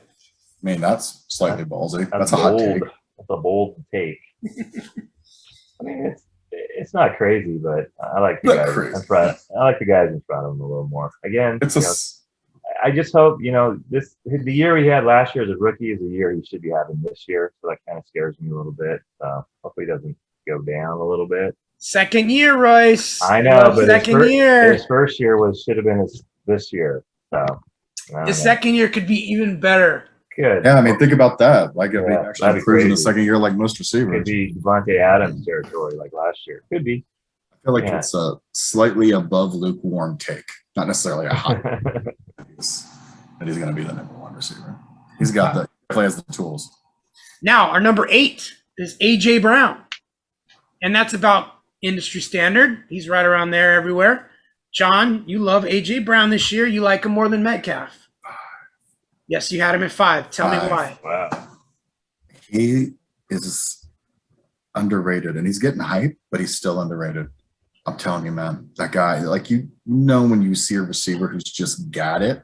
Speaker 6: mean, that's slightly ballsy.
Speaker 7: That's
Speaker 6: a hot
Speaker 7: bold.
Speaker 6: take.
Speaker 7: That's a bold take. I mean, it's not crazy, but I like the guys in front. I like the guys in front of him a little more. Again, I just hope the year he had last year as a rookie is a year he should be having this year. So that kind of scares me a little bit. So hopefully he doesn't go down a little bit.
Speaker 2: Second year, Royce.
Speaker 7: I know, but his first year should have been this year. So
Speaker 2: the second year could be even better.
Speaker 7: Good.
Speaker 6: Yeah, I mean, think about that. Like, if he actually improves in the second year, like most receivers.
Speaker 7: Could be Devonte Adams territory like last year. Could be.
Speaker 6: I feel like it's a slightly above lukewarm take, not necessarily a hot. That he's going to be the number 1 receiver. He's got he has the tools.
Speaker 2: Now, our number 8 is A.J. Brown. and that's about industry standard. He's right around there everywhere. John, you love A.J. Brown this year. You like him more than Metcalf. Yes, you had him at 5. Tell me why.
Speaker 7: Wow.
Speaker 6: He is underrated, and he's getting hype, but he's still underrated. I'm telling you, man, that guy, like, you know, when you see a receiver who's just got it,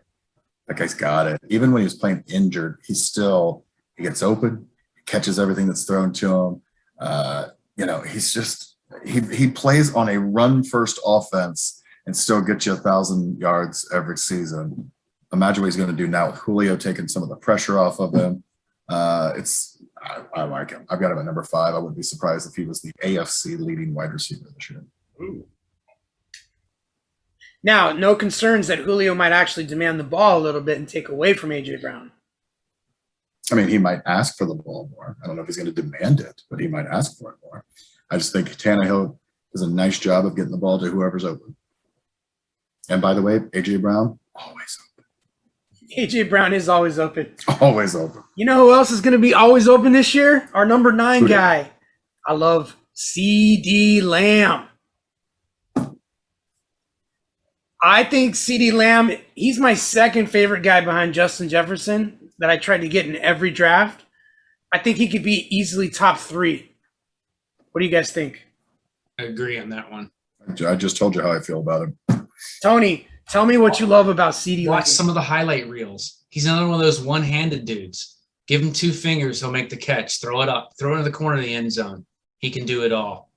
Speaker 6: that guy's got it. Even when he was playing injured, he gets open, he catches everything that's thrown to him. You know, he's just, he plays on a run-first offense and still gets you 1,000 yards every season. Imagine what he's going to do now with Julio taking some of the pressure off of him. I like him. I've got him at number 5. I wouldn't be surprised if he was the AFC leading wide receiver this year.
Speaker 7: Ooh.
Speaker 2: Now, no concerns that Julio might actually demand the ball a little bit and take away from A.J. Brown.
Speaker 6: I mean, he might ask for the ball more. I don't know if he's going to demand it, but he might ask for it more. I just think Tannehill does a nice job of getting the ball to whoever's open. And by the way, A.J. Brown, always open.
Speaker 2: A.J. Brown is always open.
Speaker 6: Always open.
Speaker 2: You know who else is going to be always open this year? Our number 9 guy. I love C.D. Lamb. I think C.D. Lamb, he's my second favorite guy behind Justin Jefferson that I tried to get in every draft. I think he could be easily top 3. What do you guys think?
Speaker 5: I agree on that one.
Speaker 6: I just told you how I feel about him.
Speaker 2: Tony, tell me what you love about C.D. Lamb.
Speaker 5: Watch some of the highlight reels. He's another one of those one-handed dudes. Give him 2 fingers, he'll make the catch. Throw it up. Throw it into the corner of the end zone. He can do it all.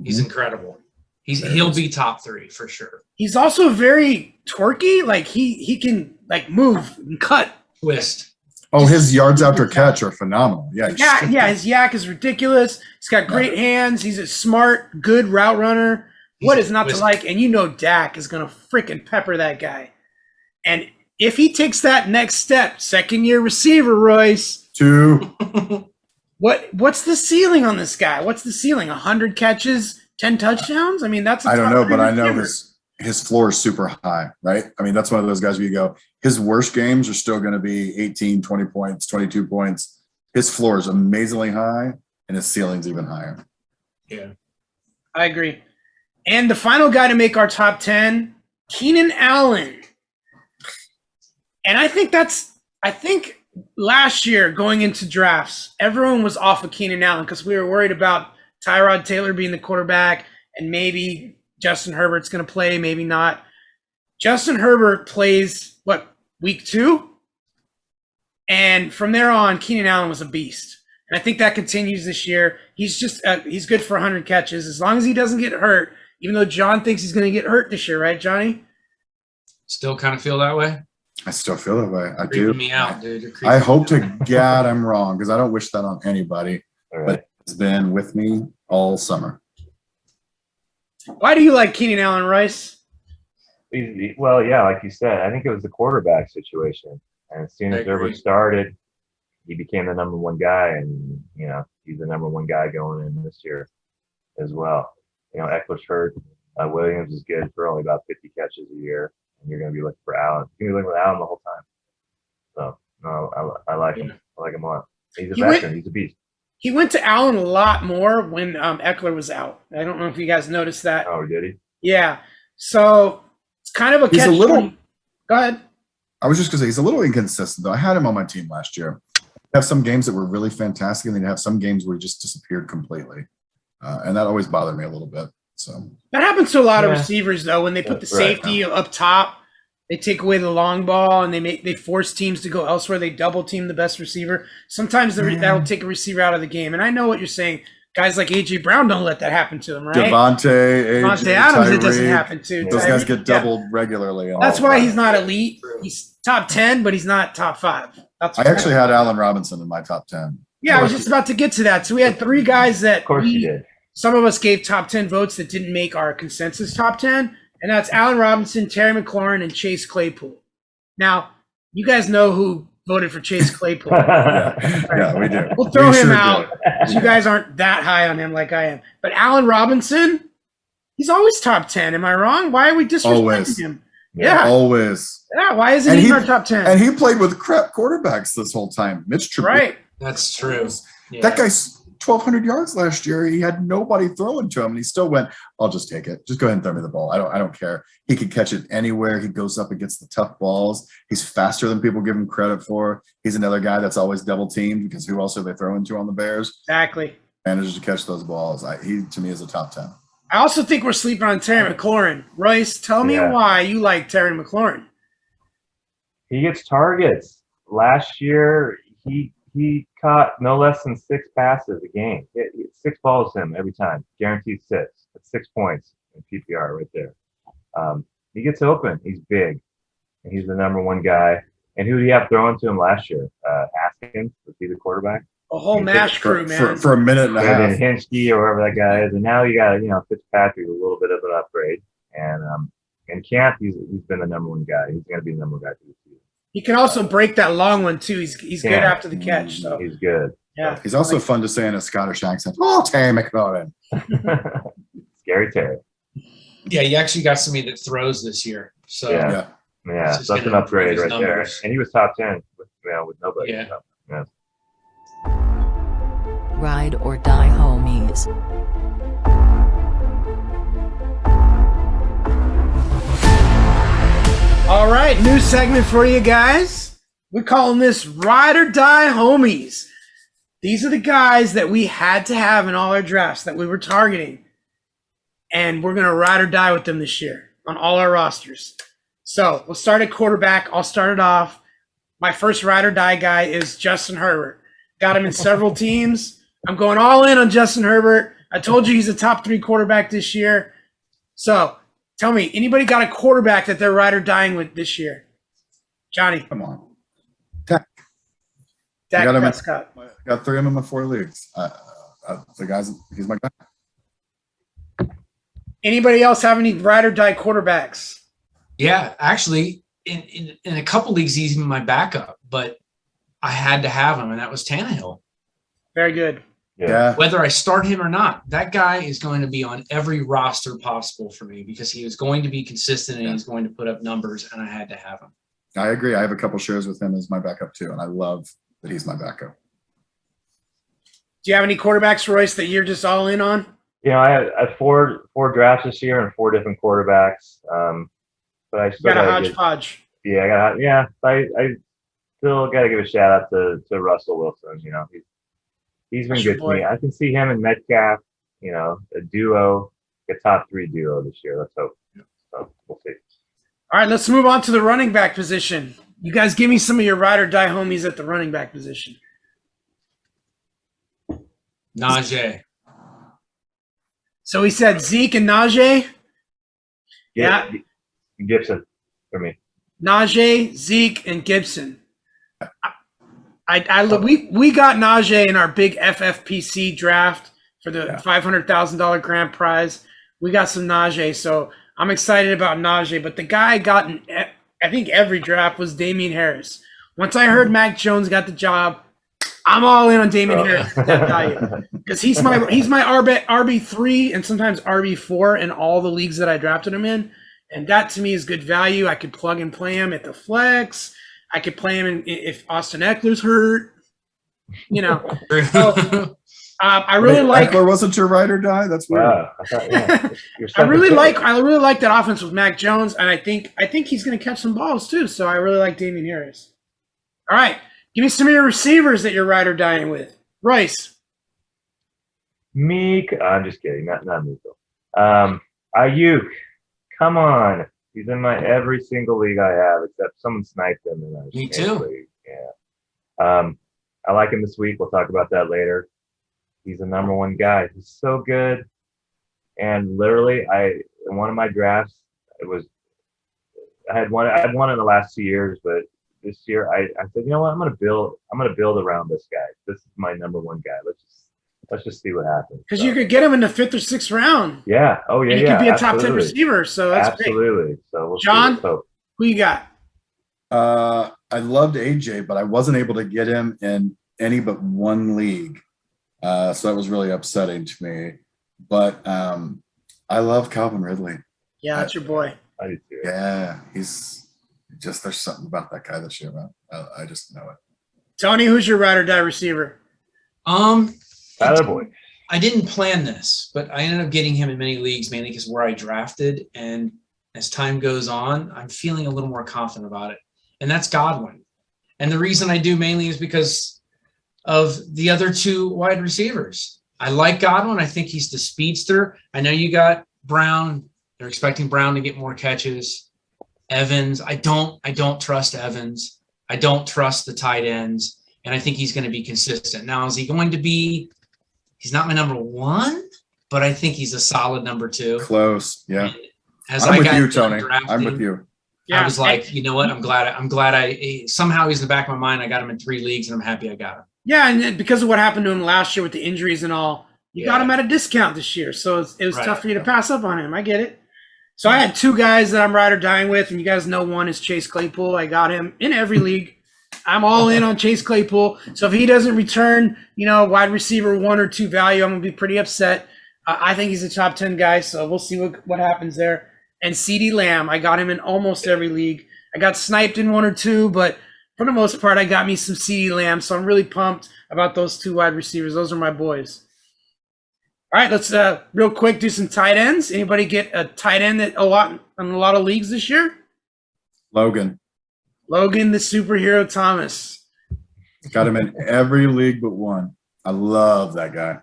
Speaker 5: He's incredible. He'll be top 3 for sure.
Speaker 2: He's also very twerky. Like he can like move and cut.
Speaker 5: Twist.
Speaker 6: Oh, his yards after catch are phenomenal. Yeah,
Speaker 2: his yak is ridiculous. He's got great hands. He's a smart, good route runner. What is not to like? And you know Dak is going to freaking pepper that guy. And if he takes that next step, second-year receiver, Royce.
Speaker 6: 2.
Speaker 2: What's the ceiling on this guy? What's the ceiling? 100 catches, 10 touchdowns? I mean, that's
Speaker 6: I don't know, but I know his floor is super high, right? I mean, that's one of those guys where you go, his worst games are still going to be 18, 20 points, 22 points. His floor is amazingly high, and his ceiling's even higher.
Speaker 5: Yeah.
Speaker 2: I agree. And the final guy to make our top 10, Keenan Allen. And I think last year going into drafts, everyone was off of Keenan Allen because we were worried about Tyrod Taylor being the quarterback and maybe Justin Herbert's going to play, maybe not. Justin Herbert plays, week 2? And from there on, Keenan Allen was a beast. And I think that continues this year. He's just he's good for 100 catches as long as he doesn't get hurt, even though John thinks he's going to get hurt this year, right, Johnny?
Speaker 5: Still kind of feel that way?
Speaker 6: I still feel that way. I
Speaker 5: Creeping
Speaker 6: do.
Speaker 5: me out, dude.
Speaker 6: I hope to God I'm wrong because I don't wish that on anybody.
Speaker 7: All
Speaker 6: But
Speaker 7: right.
Speaker 6: it's been with me all summer.
Speaker 2: Why do you like Keenan Allen, Rice?
Speaker 7: Well, yeah, like you said, I think it was the quarterback situation. And as soon
Speaker 5: I
Speaker 7: as Herbert
Speaker 5: agree.
Speaker 7: started, he became the number 1 guy, and he's the number 1 guy going in this year as well. Eckler's hurt. Williams is good for only about 50 catches a year, and you're going to be looking for Allen. You're going to be looking for Allen the whole time. So no, I like him. I like him a lot. He's a veteran. He's a beast.
Speaker 2: He went to Allen a lot more when Eckler was out. I don't know if you guys noticed that.
Speaker 7: Oh, did he?
Speaker 2: Yeah. So it's kind of a
Speaker 6: He's
Speaker 2: catch.
Speaker 6: a little.
Speaker 2: Go ahead.
Speaker 6: I was just going to say he's a little inconsistent, though. I had him on my team last year. Have some games that were really fantastic, and then have some games where he just disappeared completely, and that always bothered me a little bit. So
Speaker 2: That happens to a lot of receivers, though, when they put the
Speaker 7: That's right.
Speaker 2: safety up top. They take away the long ball, and they force teams to go elsewhere. They double team the best receiver. Sometimes that'll take a receiver out of the game. And I know what you're saying. Guys like A.J. Brown don't let that happen to them, right?
Speaker 6: Devonte
Speaker 2: Adams, it doesn't
Speaker 6: Tyreek,
Speaker 2: happen to.
Speaker 6: those guys get
Speaker 2: Yeah.
Speaker 6: doubled regularly. and
Speaker 2: That's
Speaker 6: all
Speaker 2: why
Speaker 6: that.
Speaker 2: he's not elite. He's top 10, but he's not top 5. That's
Speaker 6: I actually had Allen Robinson in my top 10.
Speaker 2: Yeah, I was just about to get to that. So we had 3 guys that
Speaker 7: Of course you did.
Speaker 2: some of us gave top 10 votes that didn't make our consensus top 10, and that's Allen Robinson, Terry McLaurin, and Chase Claypool. Now, you guys know who voted for Chase Claypool.
Speaker 6: Yeah, we do.
Speaker 2: We'll throw
Speaker 6: We
Speaker 2: him
Speaker 6: sure
Speaker 2: out because you guys aren't that high on him like I am. But Allen Robinson, he's always top 10. Am I wrong? Why are we disrespecting
Speaker 6: Always.
Speaker 2: him?
Speaker 6: do.
Speaker 2: Yeah.
Speaker 6: Always.
Speaker 2: Yeah, why isn't
Speaker 6: And
Speaker 2: he in
Speaker 6: he-
Speaker 2: our top 10?
Speaker 6: And he played with crap quarterbacks this whole time. Mitch Trubisky.
Speaker 2: Right.
Speaker 5: That's true. Yeah.
Speaker 6: That guy's 1,200 yards last year. He had nobody throwing to him, and he still went, I'll just take it. Just go ahead and throw me the ball. I don't care. He could catch it anywhere. He goes up against the tough balls. He's faster than people give him credit for. He's another guy that's always double teamed because who else are they throwing to on the Bears?
Speaker 2: Exactly.
Speaker 6: Manages to catch those balls. He, to me, is a top 10.
Speaker 2: I also think we're sleeping on Terry McLaurin. Royce, tell me why you like Terry McLaurin.
Speaker 7: He gets targets. Last year, he caught no less than 6 passes a game. 6 balls to him every time. Guaranteed 6. That's 6 points in PPR right there. He gets open. He's big. And he's the number 1 guy. And who did he have throwing to him last year? Haskins, was he the quarterback?
Speaker 2: A whole mash crew, man.
Speaker 6: For a minute and a half.
Speaker 7: And Hinchke or whoever that guy is. And now you got, Fitzpatrick, a little bit of an upgrade. And Camp, he's been the number 1 guy. He's going to be the number 1 guy for the season. He
Speaker 2: can also break that long one, too. He's good after the catch. So
Speaker 7: he's good.
Speaker 2: Yeah.
Speaker 6: He's also fun to say in a Scottish accent. Oh, Terry McLaurin.
Speaker 7: Scary Terry.
Speaker 5: Yeah, you actually got somebody that throws this year. So
Speaker 7: yeah, that's an upgrade right there. And he was top 10 with nobody.
Speaker 5: Yeah.
Speaker 7: So, yeah.
Speaker 8: Ride or die homies.
Speaker 2: All right, new segment for you guys. We're calling this Ride or Die Homies. These are the guys that we had to have in all our drafts that we were targeting. And we're going to ride or die with them this year on all our rosters. So we'll start at quarterback. I'll start it off. My first ride or die guy is Justin Herbert. Got him in several teams. I'm going all in on Justin Herbert. I told you he's a top 3 quarterback this year. So tell me, anybody got a quarterback that they're ride or dying with this year? Johnny.
Speaker 6: Come on.
Speaker 2: Dak Prescott.
Speaker 6: I got 3 of them in my 4 leagues. He's my guy.
Speaker 2: Anybody else have any ride or die quarterbacks?
Speaker 5: yeah, actually, in a couple leagues, he's my backup, but I had to have him, and that was Tannehill.
Speaker 2: Very good.
Speaker 6: Yeah.
Speaker 5: Whether I start him or not, that guy is going to be on every roster possible for me because he is going to be consistent and he's going to put up numbers, and I had to have him.
Speaker 6: I agree. I have a couple shares with him as my backup too, and I love that he's my backup.
Speaker 2: Do you have any quarterbacks, Royce, that you're just all in on?
Speaker 7: I had four drafts this year and 4 different quarterbacks. But I still
Speaker 2: got a hodgepodge.
Speaker 7: I still got to give a shout out to Russell Wilson. He's been good to me. I can see him and Metcalf, a duo, a top 3 duo this year. Let's hope. So we'll see.
Speaker 2: All right, let's move on to the running back position. You guys give me some of your ride or die homies at the running back position.
Speaker 5: Najee.
Speaker 2: So we said Zeke and Najee. Yeah.
Speaker 7: Gibson for me.
Speaker 2: Najee, Zeke, and Gibson. We got Najee in our big FFPC draft for the $500,000 grand prize. We got some Najee, so I'm excited about Najee. But the guy I got in, I think, every draft was Damian Harris. Once I heard Mac Jones got the job, I'm all in on Damian Harris at that value because he's my RB3 and sometimes RB4 in all the leagues that I drafted him in, and that to me is good value. I could plug and play him at the flex. I could play him if Austin Eckler's hurt. So, I really like.
Speaker 6: Eckler wasn't your ride or die. That's weird.
Speaker 2: I really like that offense with Mac Jones, and I think he's going to catch some balls too. So I really like Damian Harris. All right. Give me some of your receivers that you're ride or dying with. Royce.
Speaker 7: Meek. I'm just kidding. Not Meek. Ayuk. Come on. He's in my every single league I have, except someone sniped him in
Speaker 5: Me too.
Speaker 7: League. Yeah. I like him this week. We'll talk about that later. He's the number 1 guy. He's so good. And literally, in one of my drafts, I had one in the last 2 years, but this year I said, you know what, I'm gonna build around this guy. This is my number 1 guy. Let's just see what happens.
Speaker 2: Because you could get him in the 5th or 6th round.
Speaker 7: Yeah. Oh yeah.
Speaker 2: And he could be a top 10 receiver. So that's
Speaker 7: absolutely.
Speaker 2: Great.
Speaker 7: So we'll
Speaker 2: John,
Speaker 7: see. So,
Speaker 2: who you got?
Speaker 6: I loved AJ, but I wasn't able to get him in any but 1 league. So that was really upsetting to me. But I love Calvin Ridley.
Speaker 2: Yeah, that's your boy.
Speaker 7: I do too.
Speaker 6: Yeah, he's just, there's something about that guy this year, man. I just know it.
Speaker 2: Tony, who's your ride or die receiver?
Speaker 7: Tyler Boyd.
Speaker 5: I didn't plan this, but I ended up getting him in many leagues, mainly because where I drafted. And as time goes on, I'm feeling a little more confident about it. And that's Godwin. And the reason I do mainly is because of the other two wide receivers. I like Godwin. I think he's the speedster. I know you got Brown. They're expecting Brown to get more catches. Evans. I don't trust Evans. I don't trust the tight ends. And I think he's going to be consistent. Now, is he going to be – he's not my number one, but I think he's a solid number two.
Speaker 6: Close, yeah.
Speaker 5: As
Speaker 6: I'm
Speaker 5: I
Speaker 6: with
Speaker 5: got
Speaker 6: you, Tony.
Speaker 5: drafting,
Speaker 6: I'm with you.
Speaker 2: Yeah.
Speaker 5: I was like, you know what? I'm glad I somehow he's in the back of my mind. I got him in 3 leagues, and I'm happy I got him.
Speaker 2: Yeah, and because of what happened to him last year with the injuries and all, you got him at a discount this year. So it was tough for you to pass up on him. I get it. So I had 2 guys that I'm ride or dying with, and you guys know one is Chase Claypool. I got him in every league. I'm all in on Chase Claypool. So if he doesn't return, wide receiver 1 or 2 value, I'm going to be pretty upset. I think he's a top 10 guy, so we'll see what happens there. And CeeDee Lamb, I got him in almost every league. I got sniped in 1 or 2, but for the most part, I got me some CeeDee Lamb, so I'm really pumped about those 2 wide receivers. Those are my boys. All right, let's real quick do some tight ends. Anybody get a tight end in a lot of leagues this year?
Speaker 6: Logan.
Speaker 2: Logan, the superhero Thomas.
Speaker 6: Got him in every league but one. I love that guy.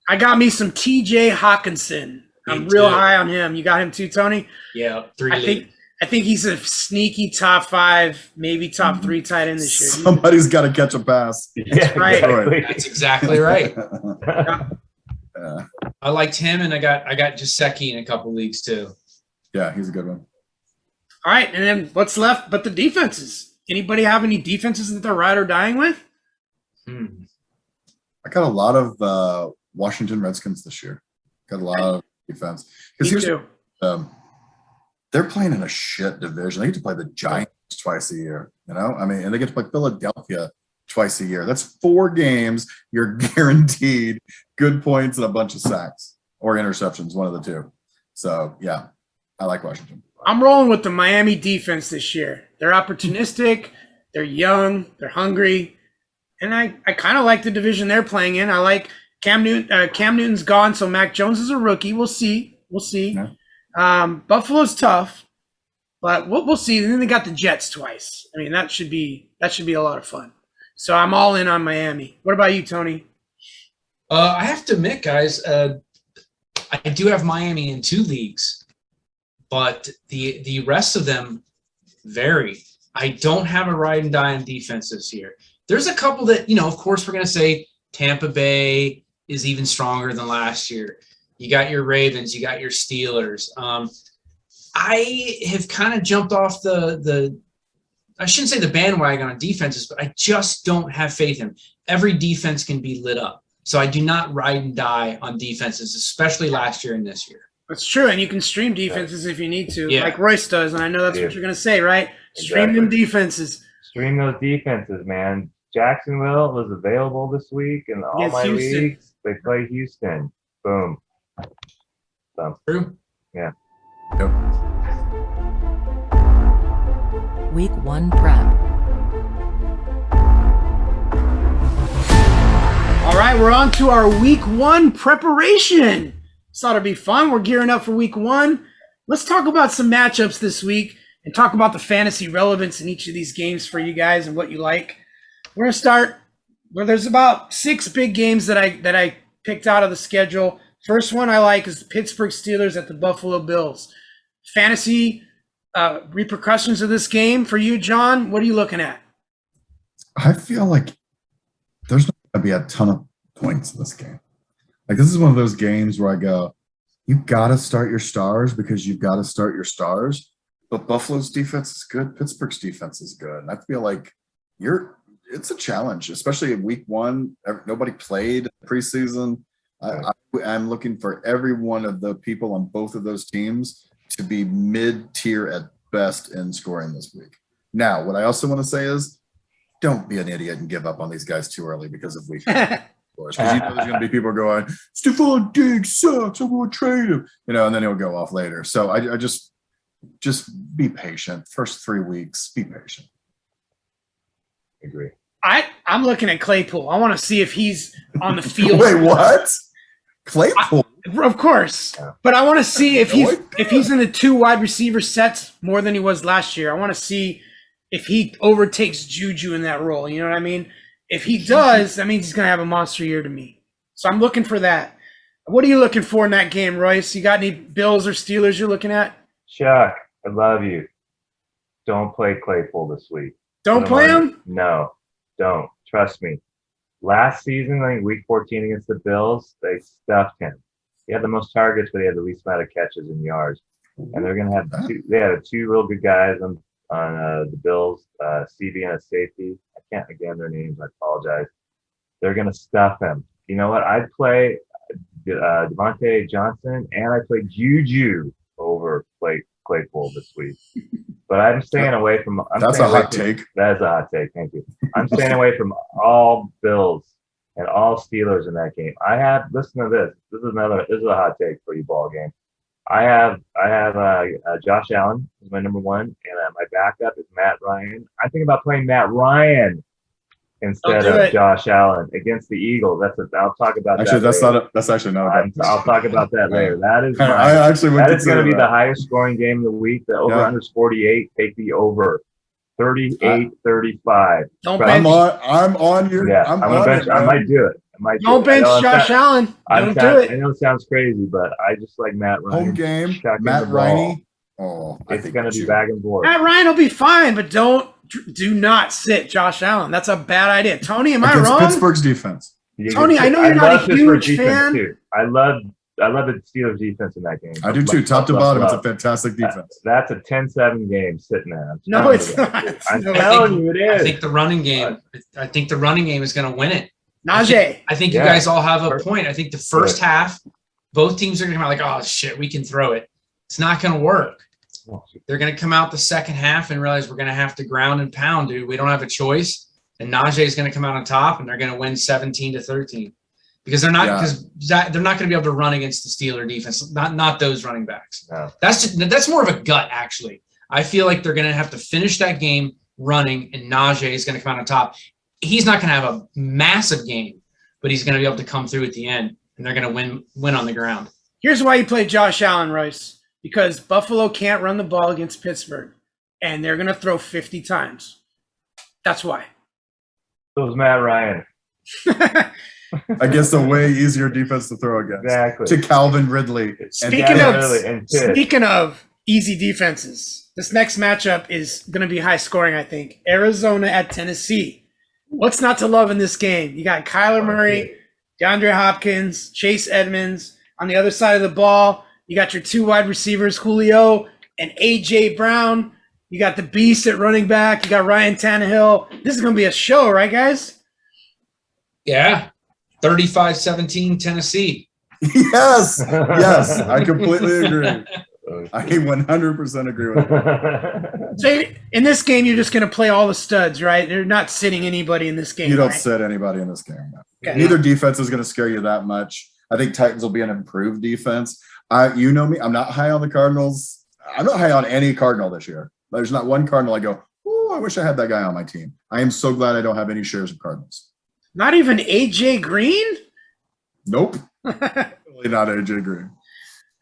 Speaker 2: I got me some TJ Hawkinson. I'm real high on him. You got him too, Tony?
Speaker 5: Yeah, 3 leagues.
Speaker 2: I think he's a sneaky top 5, maybe top 3 tight end this year.
Speaker 6: Somebody's got to catch a pass.
Speaker 7: Yeah,
Speaker 2: right.
Speaker 7: exactly.
Speaker 5: That's exactly right.
Speaker 6: Yeah.
Speaker 5: I liked him, and I got Gesicki in a couple leagues too.
Speaker 6: Yeah, he's a good one.
Speaker 2: All right, and then what's left but the defenses? Anybody have any defenses that they're ride or dying with?
Speaker 6: I got a lot of Washington Redskins this year. Got a lot of defense.
Speaker 2: Me too.
Speaker 6: They're playing in a shit division. They get to play the Giants twice a year, and they get to play Philadelphia twice a year. That's 4 games. You're guaranteed good points and a bunch of sacks or interceptions, one of the 2. So, yeah, I like Washington.
Speaker 2: I'm rolling with the Miami defense this year. They're opportunistic. They're young. They're hungry. And I kind of like the division they're playing in. I like Cam Newton. Cam Newton's gone, so Mac Jones is a rookie. We'll see.
Speaker 6: Yeah.
Speaker 2: Buffalo's tough, but we'll see. And then they got the Jets twice. I mean, that should be a lot of fun. So I'm all in on Miami. What about you, Tony?
Speaker 5: I have to admit, guys, I do have Miami in 2 leagues, but the rest of them vary. I don't have a ride and die on defense this year. There's a couple that, of course, we're going to say Tampa Bay is even stronger than last year. You got your Ravens, you got your Steelers. I have kind of jumped off I shouldn't say the bandwagon on defenses, but I just don't have faith in them. Every defense can be lit up. So I do not ride and die on defenses, especially last year and this year.
Speaker 2: That's true, and you can stream defenses if you need to,
Speaker 5: Yeah.
Speaker 2: like Royce does, and I know that's what you're going to say, right? Stream them defenses.
Speaker 7: Stream those defenses, man. Jacksonville was available this week in all
Speaker 2: Against
Speaker 7: my
Speaker 2: Houston.
Speaker 7: leagues. They play Houston. Boom. So,
Speaker 5: True.
Speaker 7: yeah.
Speaker 6: Yep.
Speaker 8: Week 1 prep.
Speaker 2: All right, we're on to our week 1 preparation. Thought it'd be fun. We're gearing up for week 1. Let's talk about some matchups this week and talk about the fantasy relevance in each of these games for you guys and what you like. We're going to start where there's about 6 big games that I picked out of the schedule. First one I like is the Pittsburgh Steelers at the Buffalo Bills. Fantasy repercussions of this game for you, John, what are you looking at?
Speaker 6: I feel like there's not going to be a ton of points in this game. Like, this is one of those games where I go, you got to start your stars because you've got to start your stars. But Buffalo's defense is good. Pittsburgh's defense is good. And I feel like it's a challenge, especially in week 1. Nobody played preseason. I'm looking for every one of the people on both of those teams to be mid-tier at best in scoring this week. Now, what I also want to say is, don't be an idiot and give up on these guys too early because of week 1. Because there's going to be people going, Stephon Diggs sucks, I'm going to trade him, and then he'll go off later. So I just be patient. First 3 weeks, be patient.
Speaker 7: Agree.
Speaker 2: I'm looking at Claypool. I want to see if he's on the field.
Speaker 6: Wait, what? Claypool?
Speaker 2: Of course, but I want to see if he's in the 2 wide receiver sets more than he was last year. I want to see if he overtakes Juju in that role. You know what I mean? If he does, that means he's going to have a monster year to me. So I'm looking for that. What are you looking for in that game, Royce? You got any Bills or Steelers you're looking at?
Speaker 7: Chuck, I love you. Don't play Claypool this week.
Speaker 2: Don't play him?
Speaker 7: No, don't. Trust me. Last season, I think week 14 against the Bills, they stuffed him. He had the most targets, but he had the least amount of catches and yards. And they're going to have they had 2 real good guys on the Bills, CB and a safety. I can't again their names. I apologize. They're going to stuff him. You know what? I'd play Devonte Johnson and I play Juju over Claypool this week. But I'm staying away from.
Speaker 6: That's a hot take.
Speaker 7: That is a hot take. Thank you. I'm staying away from all Bills and all Steelers in that game. Listen to this. This is a hot take for you, ball game. I have Josh Allen is my number 1, and my backup is Matt Ryan. I'm thinking about playing Matt Ryan instead of Josh Allen against the Eagles. I'll talk about
Speaker 6: actually,
Speaker 7: that.
Speaker 6: That's actually not a bad.
Speaker 7: I'll talk about that later. That is going to be the highest scoring game of the week. The over under is 48. Take the over. 38-35.
Speaker 2: Don't bench.
Speaker 6: I'm on your.
Speaker 7: Yeah,
Speaker 6: I'm
Speaker 7: on
Speaker 6: on
Speaker 7: bench.
Speaker 6: it,
Speaker 7: I might do it.
Speaker 2: Don't bench Josh Allen. Don't do it.
Speaker 7: I know it sounds crazy, but I just like Matt Ryan.
Speaker 6: Home game. Matt Ryan. Oh,
Speaker 7: it's going to be back and forth.
Speaker 2: Matt Ryan will be fine, but do not sit Josh Allen. That's a bad idea. Tony, am I wrong?
Speaker 6: Pittsburgh's defense.
Speaker 2: Tony, I know you're not a huge fan.
Speaker 7: Too. I love the Steelers defense in that game.
Speaker 6: I do too. Top to bottom, it's a fantastic defense.
Speaker 7: That's a 10-7 game sitting there.
Speaker 2: No, it's not.
Speaker 7: I'm telling you, it is.
Speaker 5: I think the running game. I think the running game is going to win it.
Speaker 2: Najee.
Speaker 5: I think you guys all have a point. I think the first half, both teams are going to come out like, oh shit, we can throw it. It's not going to work. They're going to come out the second half and realize we're going to have to ground and pound, dude. We don't have a choice. And Najee is going to come out on top, and they're going to win 17-13 because they're not going to be able to run against the Steeler defense. Not those running backs.
Speaker 7: No.
Speaker 5: That's more of a gut actually. I feel like they're going to have to finish that game running, and Najee is going to come out on top. He's not going to have a massive game, but he's going to be able to come through at the end, and they're going to win on the ground.
Speaker 2: Here's why you play Josh Allen, Royce. Because Buffalo can't run the ball against Pittsburgh, and they're going to throw 50 times. That's why.
Speaker 7: So is Matt Ryan.
Speaker 6: I guess a way easier defense to throw against.
Speaker 7: Exactly.
Speaker 6: To Calvin Ridley.
Speaker 2: Speaking of easy defenses, this next matchup is going to be high scoring, I think. Arizona at Tennessee. What's not to love in this game? You got Kyler Murray, DeAndre Hopkins, Chase Edmonds. On the other side of the ball, you got your 2 wide receivers, Julio and A.J. Brown. You got the beast at running back. You got Ryan Tannehill. This is going to be a show, right, guys?
Speaker 5: Yeah. 35-17 Tennessee.
Speaker 6: Yes. Yes. I completely agree. I 100% agree with that.
Speaker 2: So in this game, you're just going to play all the studs, right? You're not sitting anybody in this game.
Speaker 6: You don't
Speaker 2: right?
Speaker 6: sit anybody in this game. No.
Speaker 2: Okay.
Speaker 6: Neither defense is going to scare you that much. I think Titans will be an improved defense. You know me. I'm not high on the Cardinals. I'm not high on any Cardinal this year. There's not one Cardinal I go, oh, I wish I had that guy on my team. I am so glad I don't have any shares of Cardinals.
Speaker 2: Not even A.J. Green?
Speaker 6: Nope. Really not A.J. Green.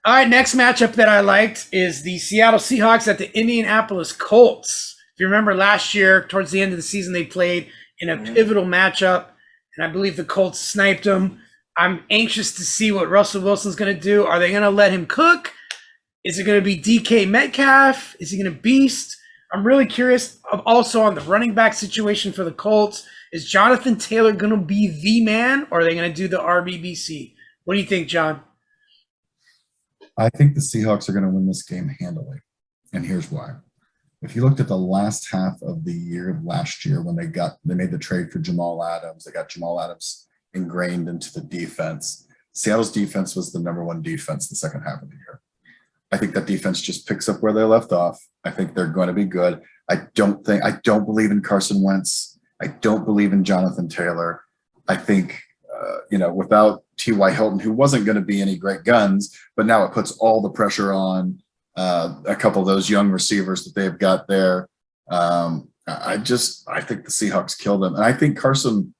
Speaker 2: All right, next matchup that I liked is the Seattle Seahawks at the Indianapolis Colts. If you remember last year, towards the end of the season, they played in a pivotal matchup, and I believe the Colts sniped them. I'm anxious to see what Russell Wilson's going to do. Are they going to let him cook? Is it going to be DK Metcalf? Is he going to beast? I'm really curious also on the running back situation for the Colts. Is Jonathan Taylor going to be the man, or are they going to do the RBBC? What do you think, John?
Speaker 6: I think the Seahawks are going to win this game handily, and here's why. If you looked at the last half of the year last year when they made the trade for Jamal Adams, they got Jamal Adams ingrained into the defense. Seattle's defense was the number 1 defense the second half of the year. I think that defense just picks up where they left off. I think they're going to be good. I don't believe in Carson Wentz. I don't believe in Jonathan Taylor. I think, without T.Y. Hilton, who wasn't going to be any great guns, but now it puts all the pressure on a couple of those young receivers that they've got there. I think the Seahawks kill them. And I think Carson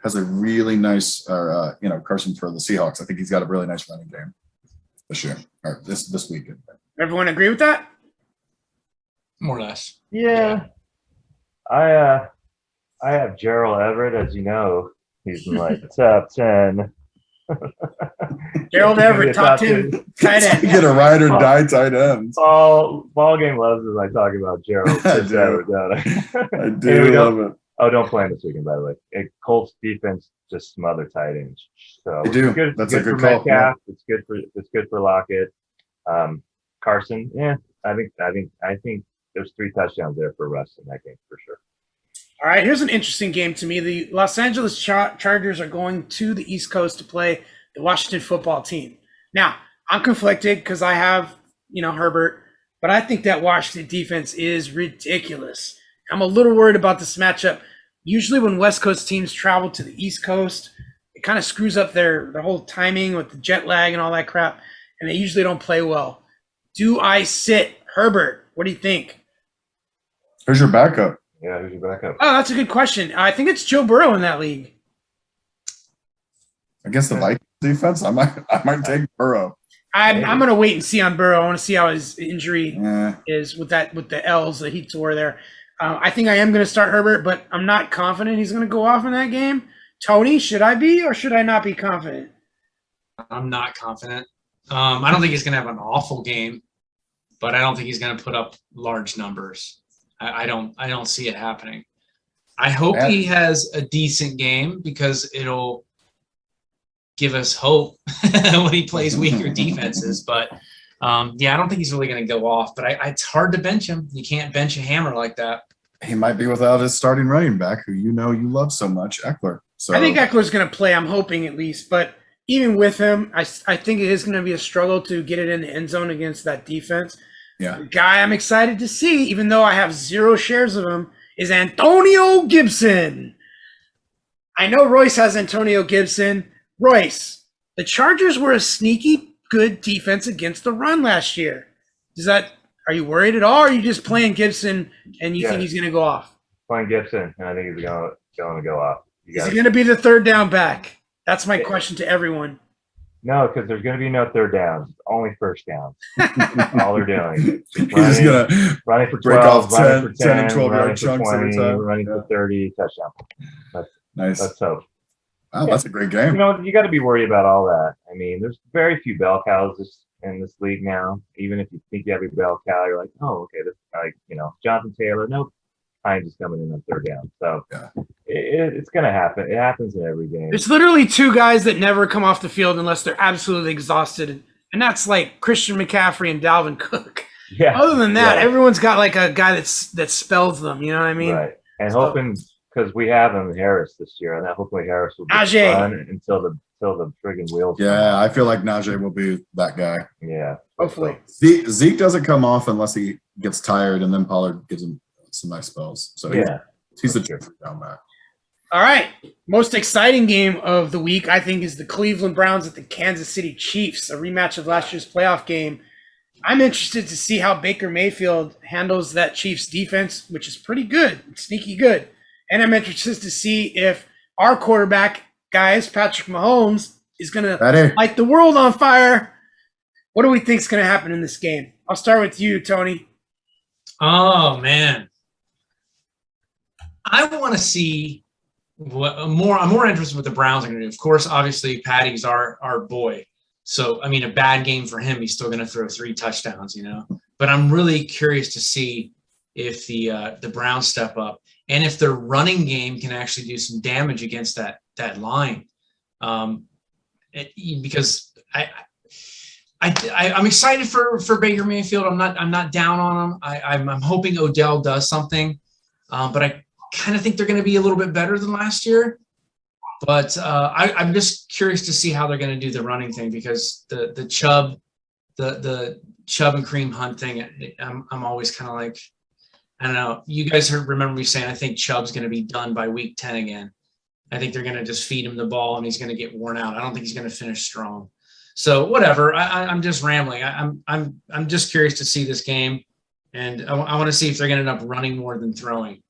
Speaker 6: has a really nice, Carson for the Seahawks. I think he's got a really nice running game this year, or this weekend.
Speaker 2: Everyone agree with that?
Speaker 5: More or less.
Speaker 7: Yeah. I have Gerald Everett, as you know. He's in my top 10.
Speaker 2: Gerald Everett, top 10 tight end.
Speaker 6: You get a ride or die tight end.
Speaker 7: Ball game loves as I talk about Gerald.
Speaker 6: I do.
Speaker 7: Everett, don't I?
Speaker 6: I do love it.
Speaker 7: Oh, don't play him this weekend, by the way. Colts defense just smother tight ends. So
Speaker 6: I do.
Speaker 7: It's good,
Speaker 6: That's
Speaker 7: good
Speaker 6: a good
Speaker 7: for
Speaker 6: call.
Speaker 7: Metcalf. It's good for Lockett. Carson, I think there's 3 touchdowns there for Russ in that game for sure.
Speaker 2: All right, here's an interesting game to me. The Los Angeles Chargers are going to the East Coast to play the Washington football team. Now, I'm conflicted because I have, Herbert, but I think that Washington defense is ridiculous. I'm a little worried about this matchup. Usually when West Coast teams travel to the East Coast, it kind of screws up their whole timing with the jet lag and all that crap, and they usually don't play well. Do I sit Herbert? What do you think?
Speaker 6: Who's your backup?
Speaker 7: Yeah, who's your backup?
Speaker 2: Oh, that's a good question. I think it's Joe Burrow in that league.
Speaker 6: Against the Vikings defense, I might take Burrow.
Speaker 2: I'm going to wait and see on Burrow. I want to see how his injury
Speaker 6: Yeah.
Speaker 2: is with the L's that he tore there. I think I am going to start Herbert, but I'm not confident he's going to go off in that game. Tony, should I be or should I not be confident?
Speaker 5: I'm not confident. I don't think he's going to have an awful game, but I don't think he's going to put up large numbers. I don't see it happening. I hope he has a decent game because it'll give us hope when he plays weaker defenses. But I don't think he's really going to go off. But it's hard to bench him. You can't bench a hammer like that.
Speaker 6: He might be without his starting running back, who you love so much, Eckler. So
Speaker 2: I think Eckler's going to play. I'm hoping at least. But even with him, I think it is going to be a struggle to get it in the end zone against that defense.
Speaker 6: Yeah.
Speaker 2: The guy I'm excited to see, even though I have 0 shares of him, is Antonio Gibson. I know Royce has Antonio Gibson. Royce, the Chargers were a sneaky good defense against the run last year. Are you worried at all, or are you just playing Gibson and you think he's going to go off?
Speaker 7: Playing Gibson, and I think he's going to go off.
Speaker 2: Is he going to be the third down back? That's my question to everyone.
Speaker 7: No, because there's going to be no third downs. Only first downs. All they're doing.
Speaker 6: he's just going to
Speaker 7: running for 12,
Speaker 6: break off 10
Speaker 7: running for 10,
Speaker 6: and 12
Speaker 7: running
Speaker 6: yard
Speaker 7: for
Speaker 6: chunks
Speaker 7: 20,
Speaker 6: every time.
Speaker 7: running for 30, touchdown.
Speaker 6: Nice.
Speaker 7: Let's hope.
Speaker 6: Wow, that's a great game.
Speaker 7: You got to be worried about all that. I mean, there's very few bell cows in this league now. Even if you think you have a bell cow, you're like, oh, okay, this Jonathan Taylor. Nope, Hines is coming in on third down. So it's going to happen. It happens in every game.
Speaker 2: There's literally 2 guys that never come off the field unless they're absolutely exhausted, and that's like Christian McCaffrey and Dalvin Cook.
Speaker 7: Yeah.
Speaker 2: Other than that, everyone's got like a guy that spells them. You know what I mean?
Speaker 7: Right. And hoping, because we have him Harris this year, and hopefully Harris will be
Speaker 2: Najee.
Speaker 7: fun until the friggin' wheels.
Speaker 6: Yeah, I feel like Najee will be that guy.
Speaker 7: Yeah.
Speaker 2: Hopefully.
Speaker 6: Zeke doesn't come off unless he gets tired, and then Pollard gives him some nice spells. So he's the true down back.
Speaker 2: All right. Most exciting game of the week, I think, is the Cleveland Browns at the Kansas City Chiefs, a rematch of last year's playoff game. I'm interested to see how Baker Mayfield handles that Chiefs defense, which is pretty good, sneaky good. And I'm interested to see if our quarterback, guys, Patrick Mahomes, is going to light the world on fire. What do we think is going to happen in this game? I'll start with you, Tony.
Speaker 5: Oh, man. I want to see I'm more interested in what the Browns are going to do. Of course, obviously, Patty's our boy. So, I mean, a bad game for him, he's still going to throw 3 touchdowns, But I'm really curious to see if the Browns step up and if their running game can actually do some damage against that line. Because I'm excited for Baker Mayfield. I'm not down on him. I'm hoping Odell does something, but I kind of think they're going to be a little bit better than last year. But I'm just curious to see how they're going to do the running thing, because the Chubb and Kareem Hunt thing, I'm always kind of like, I don't know. You guys remember me saying I think Chubb's going to be done by week 10 again. I think they're going to just feed him the ball and he's going to get worn out. I don't think he's going to finish strong. So whatever. I'm just rambling. I'm just curious to see this game, and I want to see if they're going to end up running more than throwing.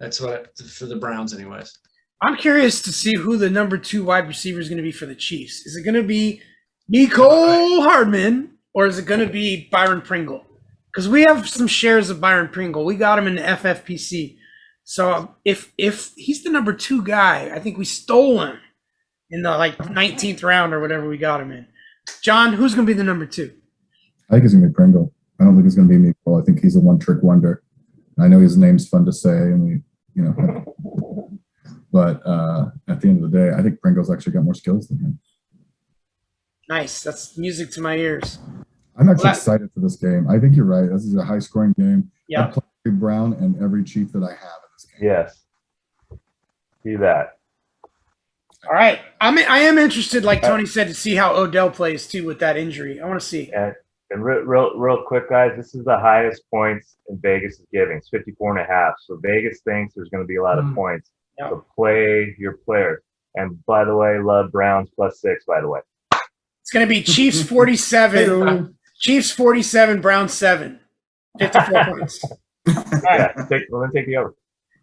Speaker 5: That's what for the Browns, anyways.
Speaker 2: I'm curious to see who the number 2 wide receiver is going to be for the Chiefs. Is it going to be Nicole Hardman or is it going to be Byron Pringle? Because we have some shares of Byron Pringle. We got him in the FFPC. So if he's the number 2 guy, I think we stole him in the 19th round or whatever we got him in. John, who's going to be the number 2?
Speaker 6: I think it's going to be Pringle. I don't think it's going to be Nicole. I think he's a one-trick wonder. I know his name's fun to say, and but at the end of the day, I think Pringle's actually got more skills than him.
Speaker 2: Nice. That's music to my ears.
Speaker 6: I'm actually excited for this game. I think you're right. This is a high-scoring game.
Speaker 2: Yeah.
Speaker 6: I play every Brown and every Chief that I have in this game.
Speaker 7: Yes. Do that.
Speaker 2: All right. I am interested, like Tony said, to see how Odell plays, too, with that injury. I want to see.
Speaker 7: And real quick, guys, this is the highest points in Vegas is giving. It's 54.5. So Vegas thinks there's going to be a lot of points.
Speaker 2: Yep.
Speaker 7: So play your players. And by the way, love Browns +6, by the way.
Speaker 2: It's going to be Chiefs 47. Chiefs 47, Browns 7. 54 points. All right.
Speaker 7: Yeah, take the over.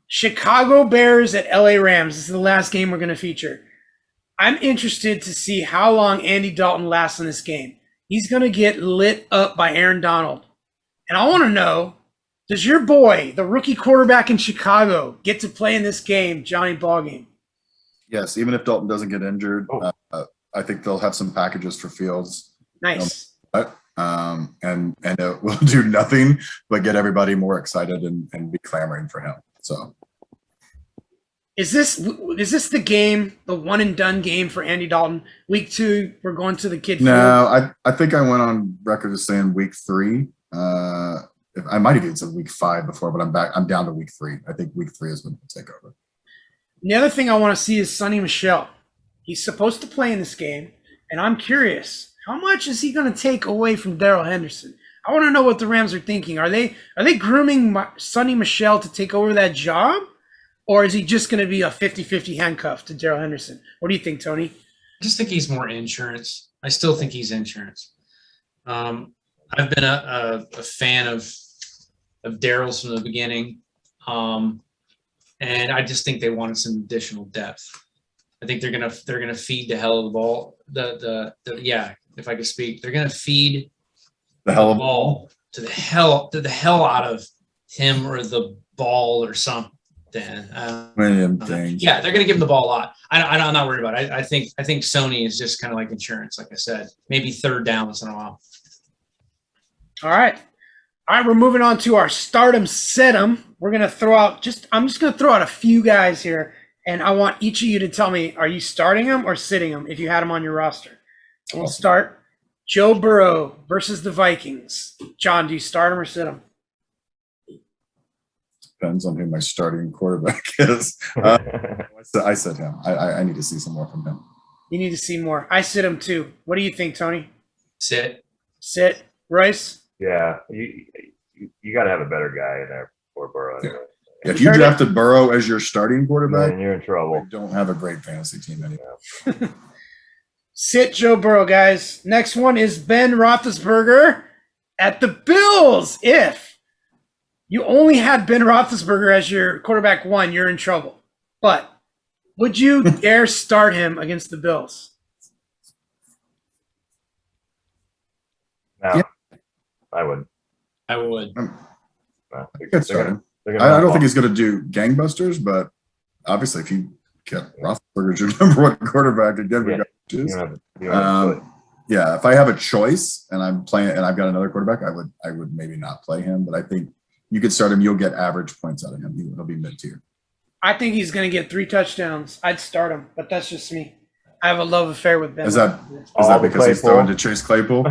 Speaker 2: Chicago Bears at LA Rams. This is the last game we're going to feature. I'm interested to see how long Andy Dalton lasts in this game. He's going to get lit up by Aaron Donald. And I want to know, does your boy, the rookie quarterback in Chicago, get to play in this game, Johnny Ballgame?
Speaker 6: Yes, even if Dalton doesn't get injured, I think they'll have some packages for Fields.
Speaker 2: Nice.
Speaker 6: And it will do nothing but get everybody more excited and be clamoring for him. So,
Speaker 2: is this the game, the one and done game for Andy Dalton? Week 2, we're going to the kid.
Speaker 6: No, I think I went on record as saying week 3. I might have even said week 5 before, but I'm back. I'm down to week 3. I think week 3 is when we'll take over.
Speaker 2: The other thing I want to see is Sonny Michel. He's supposed to play in this game, and I'm curious, how much is he going to take away from Darrell Henderson? I want to know what the Rams are thinking. Are they grooming Sonny Michel to take over that job, or is he just going to be a 50-50 handcuff to Darrell Henderson? What do you think, Tony?
Speaker 5: I just think he's more insurance. I still think he's insurance. I've been a fan of Darrell's from the beginning, and I just think they wanted some additional depth. I think they're gonna feed the hell of the ball. If I could speak, they're gonna feed
Speaker 6: The hell of a
Speaker 5: ball to the hell out of him or the ball or something.
Speaker 6: things.
Speaker 5: Yeah, they're going to give him the ball a lot. I'm not worried about it. I think Sony is just kind of like insurance, like I said. Maybe third down once in a while.
Speaker 2: All right, we're moving on to our stardom set'em. We're going to throw out I'm just going to throw out a few guys here, and I want each of you to tell me, are you starting them or sitting them if you had them on your roster? We'll start. Joe Burrow versus the Vikings. John, do you start him or sit him?
Speaker 6: Depends on who my starting quarterback is. I said him. I need to see some more from him.
Speaker 2: You need to see more. I sit him too. What do you think, Tony?
Speaker 5: Sit.
Speaker 2: Royce?
Speaker 7: Yeah, you got to have a better guy in there for Burrow. Anyway.
Speaker 6: Yeah, if you drafted Burrow as your starting quarterback,
Speaker 7: then you're in trouble.
Speaker 6: you don't have a great fantasy team anymore.
Speaker 2: Sit Joe Burrow, guys. Next one is Ben Roethlisberger at the Bills. If you only had Ben Roethlisberger as your quarterback one, you're in trouble. But would you dare start him against the Bills?
Speaker 7: No,
Speaker 6: Yeah.
Speaker 7: I wouldn't.
Speaker 5: I would.
Speaker 7: No,
Speaker 6: I could start him.
Speaker 7: they're gonna
Speaker 6: I don't think he's going to do gangbusters, but obviously, if you get Roethlisberger as your number one quarterback again, we got to choose. Yeah, if I have a choice and I'm playing and I've got another quarterback, I would maybe not play him, but I think you could start him. You'll get average points out of him. He'll be mid tier.
Speaker 2: I think he's going to get 3 touchdowns. I'd start him, but that's just me. I have a love affair with Ben.
Speaker 6: Is that
Speaker 7: All
Speaker 6: because he's
Speaker 7: Claypool.
Speaker 6: throwing to Chase Claypool?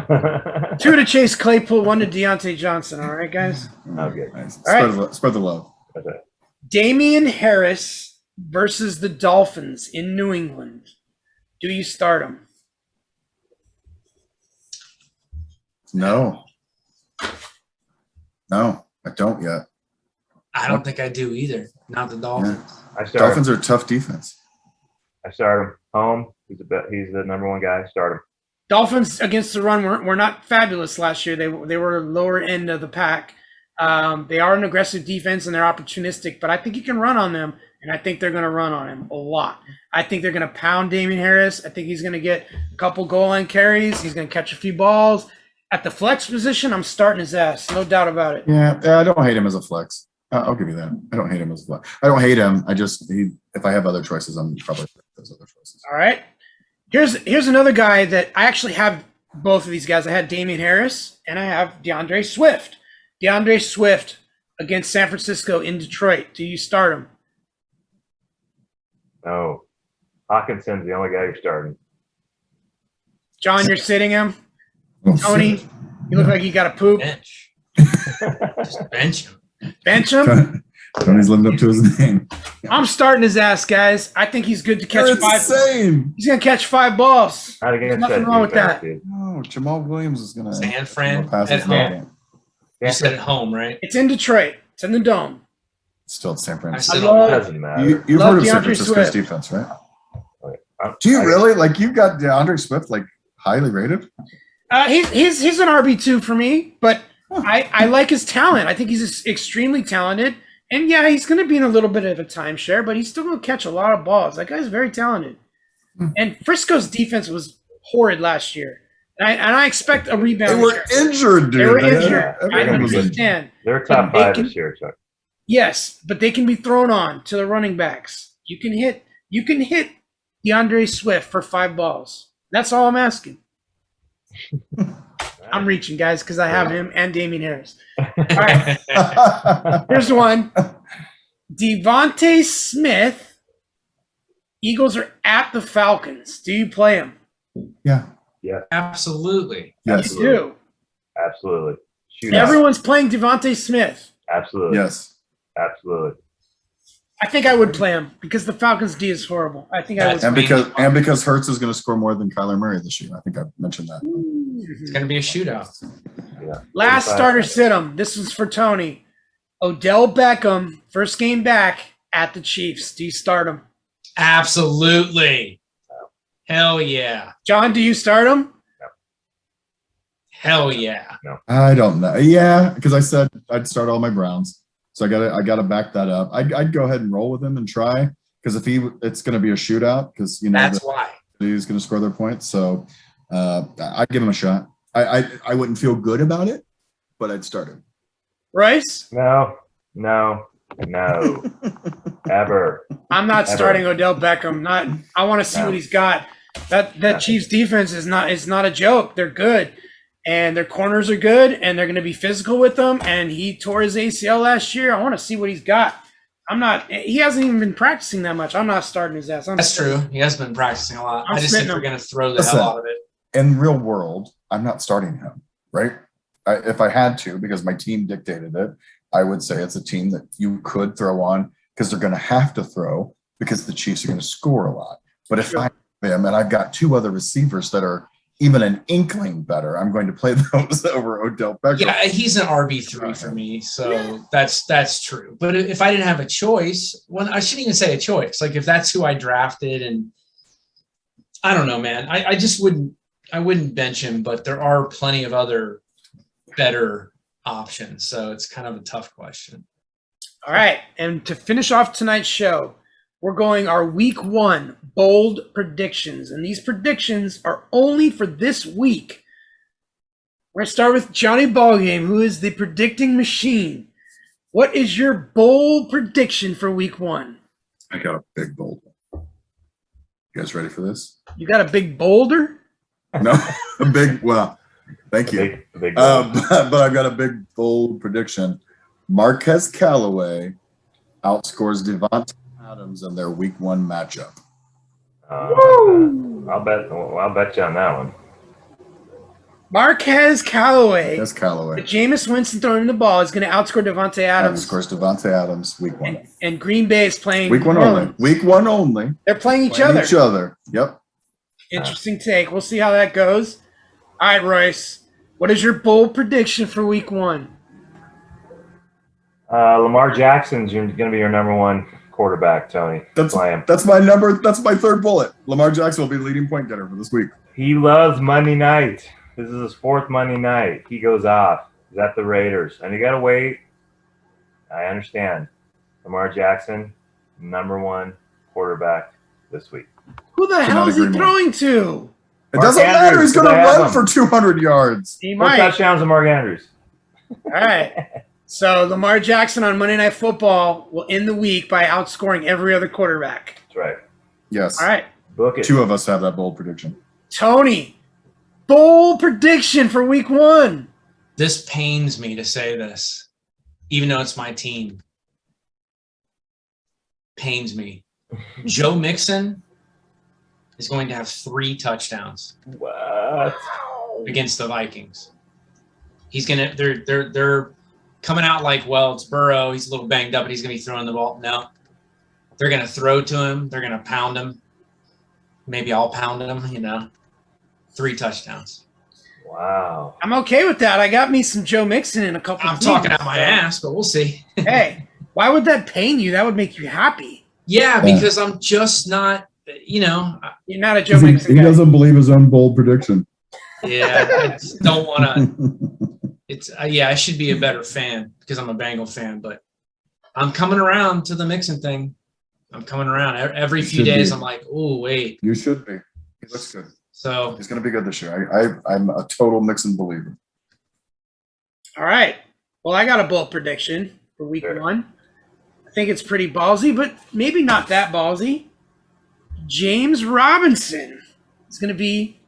Speaker 2: 2 to Chase Claypool, 1 to Deontay Johnson. All right, guys.
Speaker 7: Okay.
Speaker 6: Nice.
Speaker 2: All
Speaker 6: Spread the love.
Speaker 7: That's it.
Speaker 2: Damian Harris versus the Dolphins in New England. Do you start him?
Speaker 6: No, I don't yet.
Speaker 5: I don't think I do either. Not the Dolphins.
Speaker 7: I start him.
Speaker 6: Dolphins are a tough defense.
Speaker 7: I start him home. He's the number one guy. Start him.
Speaker 2: Dolphins against the run were not fabulous last year. They were lower end of the pack. They are an aggressive defense and they're opportunistic, but I think you can run on them, and I think they're going to run on him a lot. I think they're going to pound Damien Harris. I think he's going to get a couple goal line carries. He's going to catch a few balls. At the flex position, I'm starting his ass, no doubt about it.
Speaker 6: Yeah, I don't hate him as a flex. I'll give you that. I don't hate him as a flex. I don't hate him. If I have other choices, I'm probably those other choices.
Speaker 2: All right. Here's another guy that I actually have both of these guys. I had Damien Harris and I have Deandre Swift. Deandre Swift against San Francisco in Detroit. Do you start him?
Speaker 7: No. Hawkinson's the only guy you're starting.
Speaker 2: John, you're sitting him.
Speaker 6: Oh,
Speaker 2: Tony,
Speaker 6: shit.
Speaker 2: you look like you got to poop.
Speaker 5: Bench. Just bench him.
Speaker 2: Bench him.
Speaker 6: Tony's living up to his name.
Speaker 2: I'm starting his ass, guys. I think he's good to catch
Speaker 6: You're
Speaker 2: 5.
Speaker 6: insane.
Speaker 2: He's going to catch 5 balls.
Speaker 7: Not against
Speaker 2: Nothing
Speaker 7: that
Speaker 2: wrong with
Speaker 7: defense,
Speaker 2: that.
Speaker 7: dude.
Speaker 6: No, Jamal Williams is going to
Speaker 5: San Fran
Speaker 6: pass
Speaker 5: at
Speaker 6: his
Speaker 5: home.
Speaker 6: game.
Speaker 5: You said at home, right?
Speaker 2: It's in Detroit. It's in the Dome.
Speaker 6: Still at San
Speaker 5: I
Speaker 6: Francisco.
Speaker 5: still
Speaker 2: love-
Speaker 7: Doesn't matter.
Speaker 6: You've
Speaker 2: Love
Speaker 6: heard of San
Speaker 2: DeAndre
Speaker 6: Francisco's
Speaker 2: Swift.
Speaker 6: defense, right?
Speaker 7: I'm-
Speaker 6: Do you
Speaker 7: I-
Speaker 6: really? Like, you got DeAndre Swift, like, highly rated?
Speaker 2: He's an RB2 for me, but I like his talent. I think he's extremely talented. And yeah, he's going to be in a little bit of a timeshare, but he's still going to catch a lot of balls. That guy's very talented. And Frisco's defense was horrid last year. And I expect a rebound.
Speaker 6: They were injured, dude.
Speaker 2: They were
Speaker 6: had-
Speaker 2: injured. I
Speaker 6: everyone was injured.
Speaker 2: understand.
Speaker 7: They're top
Speaker 2: But they
Speaker 7: 5
Speaker 2: can-
Speaker 7: this year, Chuck.
Speaker 2: Yes, but they can be thrown on to the running backs. You can hit DeAndre Swift for 5 balls. That's all I'm asking. I'm reaching, guys, because I have him and Damien Harris. All right, here's one. Devonte Smith. Eagles are at the Falcons. Do you play him?
Speaker 6: Yeah.
Speaker 5: Absolutely.
Speaker 6: Yes.
Speaker 2: You do.
Speaker 7: Absolutely. Shoot
Speaker 2: Everyone's playing Devonte Smith.
Speaker 7: Absolutely.
Speaker 6: Yes.
Speaker 7: Absolutely.
Speaker 2: I think I would play him because the Falcons D is horrible. I think I would.
Speaker 6: And because Hurts is going to score more than Kyler Murray this year. I think I've mentioned that.
Speaker 5: It's going to be a shootout.
Speaker 7: Yeah.
Speaker 2: Last
Speaker 7: 45.
Speaker 2: starter sit 'em. This was for Tony. Odell Beckham, first game back at the Chiefs. Do you start him?
Speaker 5: Absolutely. Hell yeah.
Speaker 2: John, do you start him?
Speaker 5: Hell yeah.
Speaker 6: I don't know. Yeah, because I said I'd start all my Browns. So I gotta back that up. I'd go ahead and roll with him and try, because it's going to be a shootout, because
Speaker 5: That's why.
Speaker 6: he's going to score their points. So I'd give him a shot. I wouldn't feel good about it, but I'd start him.
Speaker 2: Royce?
Speaker 7: No. Ever.
Speaker 2: I'm not
Speaker 7: Ever.
Speaker 2: starting Odell Beckham. I want to see
Speaker 7: No.
Speaker 2: what he's got. That Chiefs defense is not a joke. They're good. And their corners are good, and they're going to be physical with them. And he tore his ACL last year. I want to see what he's got. He hasn't even been practicing that much. I'm not starting his ass.
Speaker 5: That's true. He has been practicing a lot.
Speaker 2: I'm
Speaker 5: I just think
Speaker 2: spitting
Speaker 5: we're
Speaker 2: him.
Speaker 5: going to throw the
Speaker 6: Listen.
Speaker 5: hell out of it.
Speaker 6: In real world, I'm not starting him, right? If I had to, because my team dictated it, I would say it's a team that you could throw on, because they're going to have to throw, because the Chiefs are going to score a lot. But if I have him and I've got 2 other receivers that are even an inkling better, I'm going to play those over Odell Beckham.
Speaker 5: Yeah, he's an RB3 for me, so that's true. But if I didn't have a choice, I shouldn't even say a choice. Like, if that's who I drafted, and I don't know, man, I just wouldn't bench him. But there are plenty of other better options, so it's kind of a tough question.
Speaker 2: All right. And to finish off tonight's show, we're going our week 1 bold predictions. And these predictions are only for this week. We're going to start with Johnny Ballgame, who is the predicting machine. What is your bold prediction for week 1?
Speaker 6: I got a big bold one. You guys ready for this?
Speaker 2: You got a big boulder?
Speaker 6: No, thank you.
Speaker 7: Big
Speaker 6: But I've got a big bold prediction. Marquez Callaway outscores Devonte Adams in their week 1 matchup.
Speaker 7: I'll bet you on that one.
Speaker 2: Marquez Callaway.
Speaker 6: Yes, Callaway.
Speaker 2: Jameis Winston throwing the ball is going to outscore Devonte Adams.
Speaker 6: Outscores Devonte Adams week 1.
Speaker 2: And Green Bay is playing
Speaker 6: Week 1
Speaker 2: New
Speaker 6: only.
Speaker 2: Orleans.
Speaker 6: Week 1 only.
Speaker 2: They're playing each
Speaker 6: Playing
Speaker 2: other.
Speaker 6: Each other. Yep.
Speaker 2: Interesting take. We'll see how that goes. All right, Royce. What is your bold prediction for week 1?
Speaker 7: Lamar Jackson's going to be your number 1 quarterback, Tony. Play him.
Speaker 6: That's my number. That's my 3rd bullet. Lamar Jackson will be leading point getter for this week.
Speaker 7: He loves Monday night. This is his 4th Monday night. He goes off. He's at the Raiders. And you got to wait I understand. Lamar Jackson, #1 quarterback this week.
Speaker 2: Who the hell is he throwing to?
Speaker 6: It doesn't
Speaker 7: Mark
Speaker 6: matter.
Speaker 7: Andrews,
Speaker 6: He's going to
Speaker 7: because I have
Speaker 6: run
Speaker 7: him.
Speaker 6: for 200 yards.
Speaker 2: He
Speaker 7: 4
Speaker 2: might.
Speaker 7: touchdowns of Mark Andrews.
Speaker 2: All right. So Lamar Jackson on Monday Night Football will end the week by outscoring every other quarterback.
Speaker 7: That's right.
Speaker 6: Yes.
Speaker 2: All right.
Speaker 7: Book it.
Speaker 6: 2 of us have that bold prediction.
Speaker 2: Tony, bold prediction for week 1.
Speaker 5: This pains me to say this, even though it's my team. Pains me. Joe Mixon is going to have 3 touchdowns
Speaker 7: What?
Speaker 5: against the Vikings. He's gonna. They're coming out like, well, it's Burrow. He's a little banged up, but he's gonna be throwing the ball. No, they're gonna throw to him. They're gonna pound him. Maybe I'll pound him. 3 touchdowns.
Speaker 7: Wow.
Speaker 2: I'm okay with that. I got me some Joe Mixon in a couple
Speaker 5: I'm
Speaker 2: of
Speaker 5: talking
Speaker 2: teams,
Speaker 5: out my
Speaker 2: so-
Speaker 5: ass, but we'll see.
Speaker 2: Hey, why would that pain you? That would make you happy.
Speaker 5: Yeah, because I'm just not.
Speaker 2: You're not a Joe
Speaker 6: He
Speaker 2: Mixon guy.
Speaker 6: doesn't believe his own bold prediction.
Speaker 5: Yeah, I just don't want to. It's I should be a better fan because I'm a Bengal fan, but I'm coming around to the Mixon thing. I'm coming around every few
Speaker 6: Should
Speaker 5: days.
Speaker 6: be.
Speaker 5: I'm like, oh wait.
Speaker 6: You should be. He looks good.
Speaker 5: So
Speaker 6: He's going to be good this year. I'm a total Mixon believer.
Speaker 2: All right. Well, I got a bold prediction for week
Speaker 7: Sure.
Speaker 2: 1. I think it's pretty ballsy, but maybe not that ballsy. James Robinson is going to be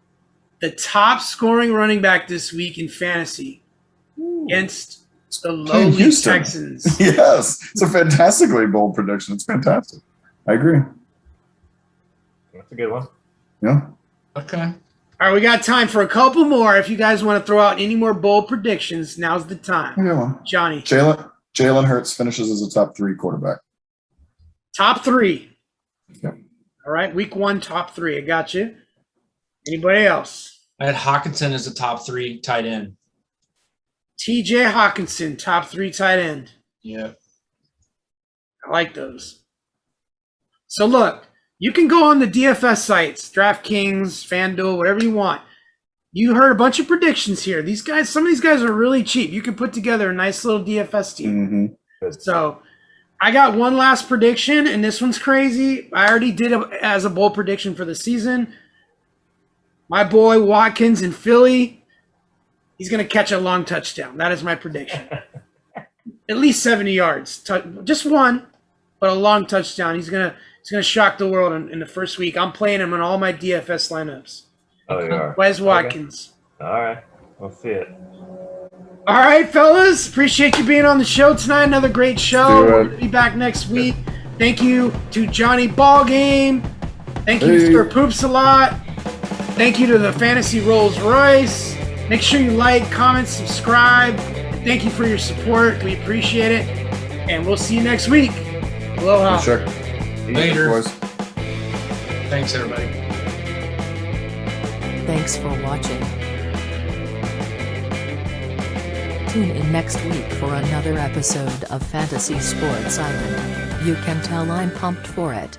Speaker 2: the top scoring running back this week in fantasy against the lowly
Speaker 6: Houston.
Speaker 2: Texans.
Speaker 6: Yes. It's a fantastically bold prediction. It's fantastic. I agree.
Speaker 7: That's a good one.
Speaker 6: Yeah.
Speaker 5: okay.
Speaker 2: All right, we got time for a couple more. If you guys want to throw out any more bold predictions, now's the
Speaker 6: I
Speaker 2: time.
Speaker 6: got one.
Speaker 2: Johnny,
Speaker 6: Jalen Hurts finishes as a top 3 quarterback.
Speaker 2: top 3.
Speaker 6: Yep.
Speaker 2: All right, week 1, top 3. I got you. Anybody else?
Speaker 5: I had Hawkinson as a top 3 tight end.
Speaker 2: TJ Hawkinson, top 3 tight end.
Speaker 5: Yeah.
Speaker 2: I like those. So look, you can go on the DFS sites, DraftKings, FanDuel, whatever you want. You heard a bunch of predictions here. Some of these guys are really cheap. You can put together a nice little DFS team.
Speaker 6: Mm-hmm.
Speaker 2: So I got one last prediction, and this one's crazy. I already did it as a bold prediction for the season. My boy Watkins in Philly, he's going to catch a long touchdown. That is my prediction. At least 70 yards. Just one, but a long touchdown. He's going to shock the world in the first week. I'm playing him in all my DFS lineups.
Speaker 7: Oh, you are.
Speaker 2: Wes Watkins.
Speaker 7: Okay. All right. We'll see it.
Speaker 2: All right, fellas. Appreciate you being on the show tonight. Another great show.
Speaker 6: Do it.
Speaker 2: We'll be back next week. Thank you to Johnny Ballgame. Thank you,
Speaker 6: Hey.
Speaker 2: Mr. Poops a lot. Thank you to the Fantasy Rolls Royce. Make sure you like, comment, subscribe. Thank you for your support. We appreciate it. And we'll see you next week. Aloha.
Speaker 6: Sure.
Speaker 5: Later.
Speaker 6: Boys.
Speaker 5: Thanks, everybody.
Speaker 8: Thanks for watching. Tune in next week for another episode of Fantasy Sports Island. You can tell I'm pumped for it.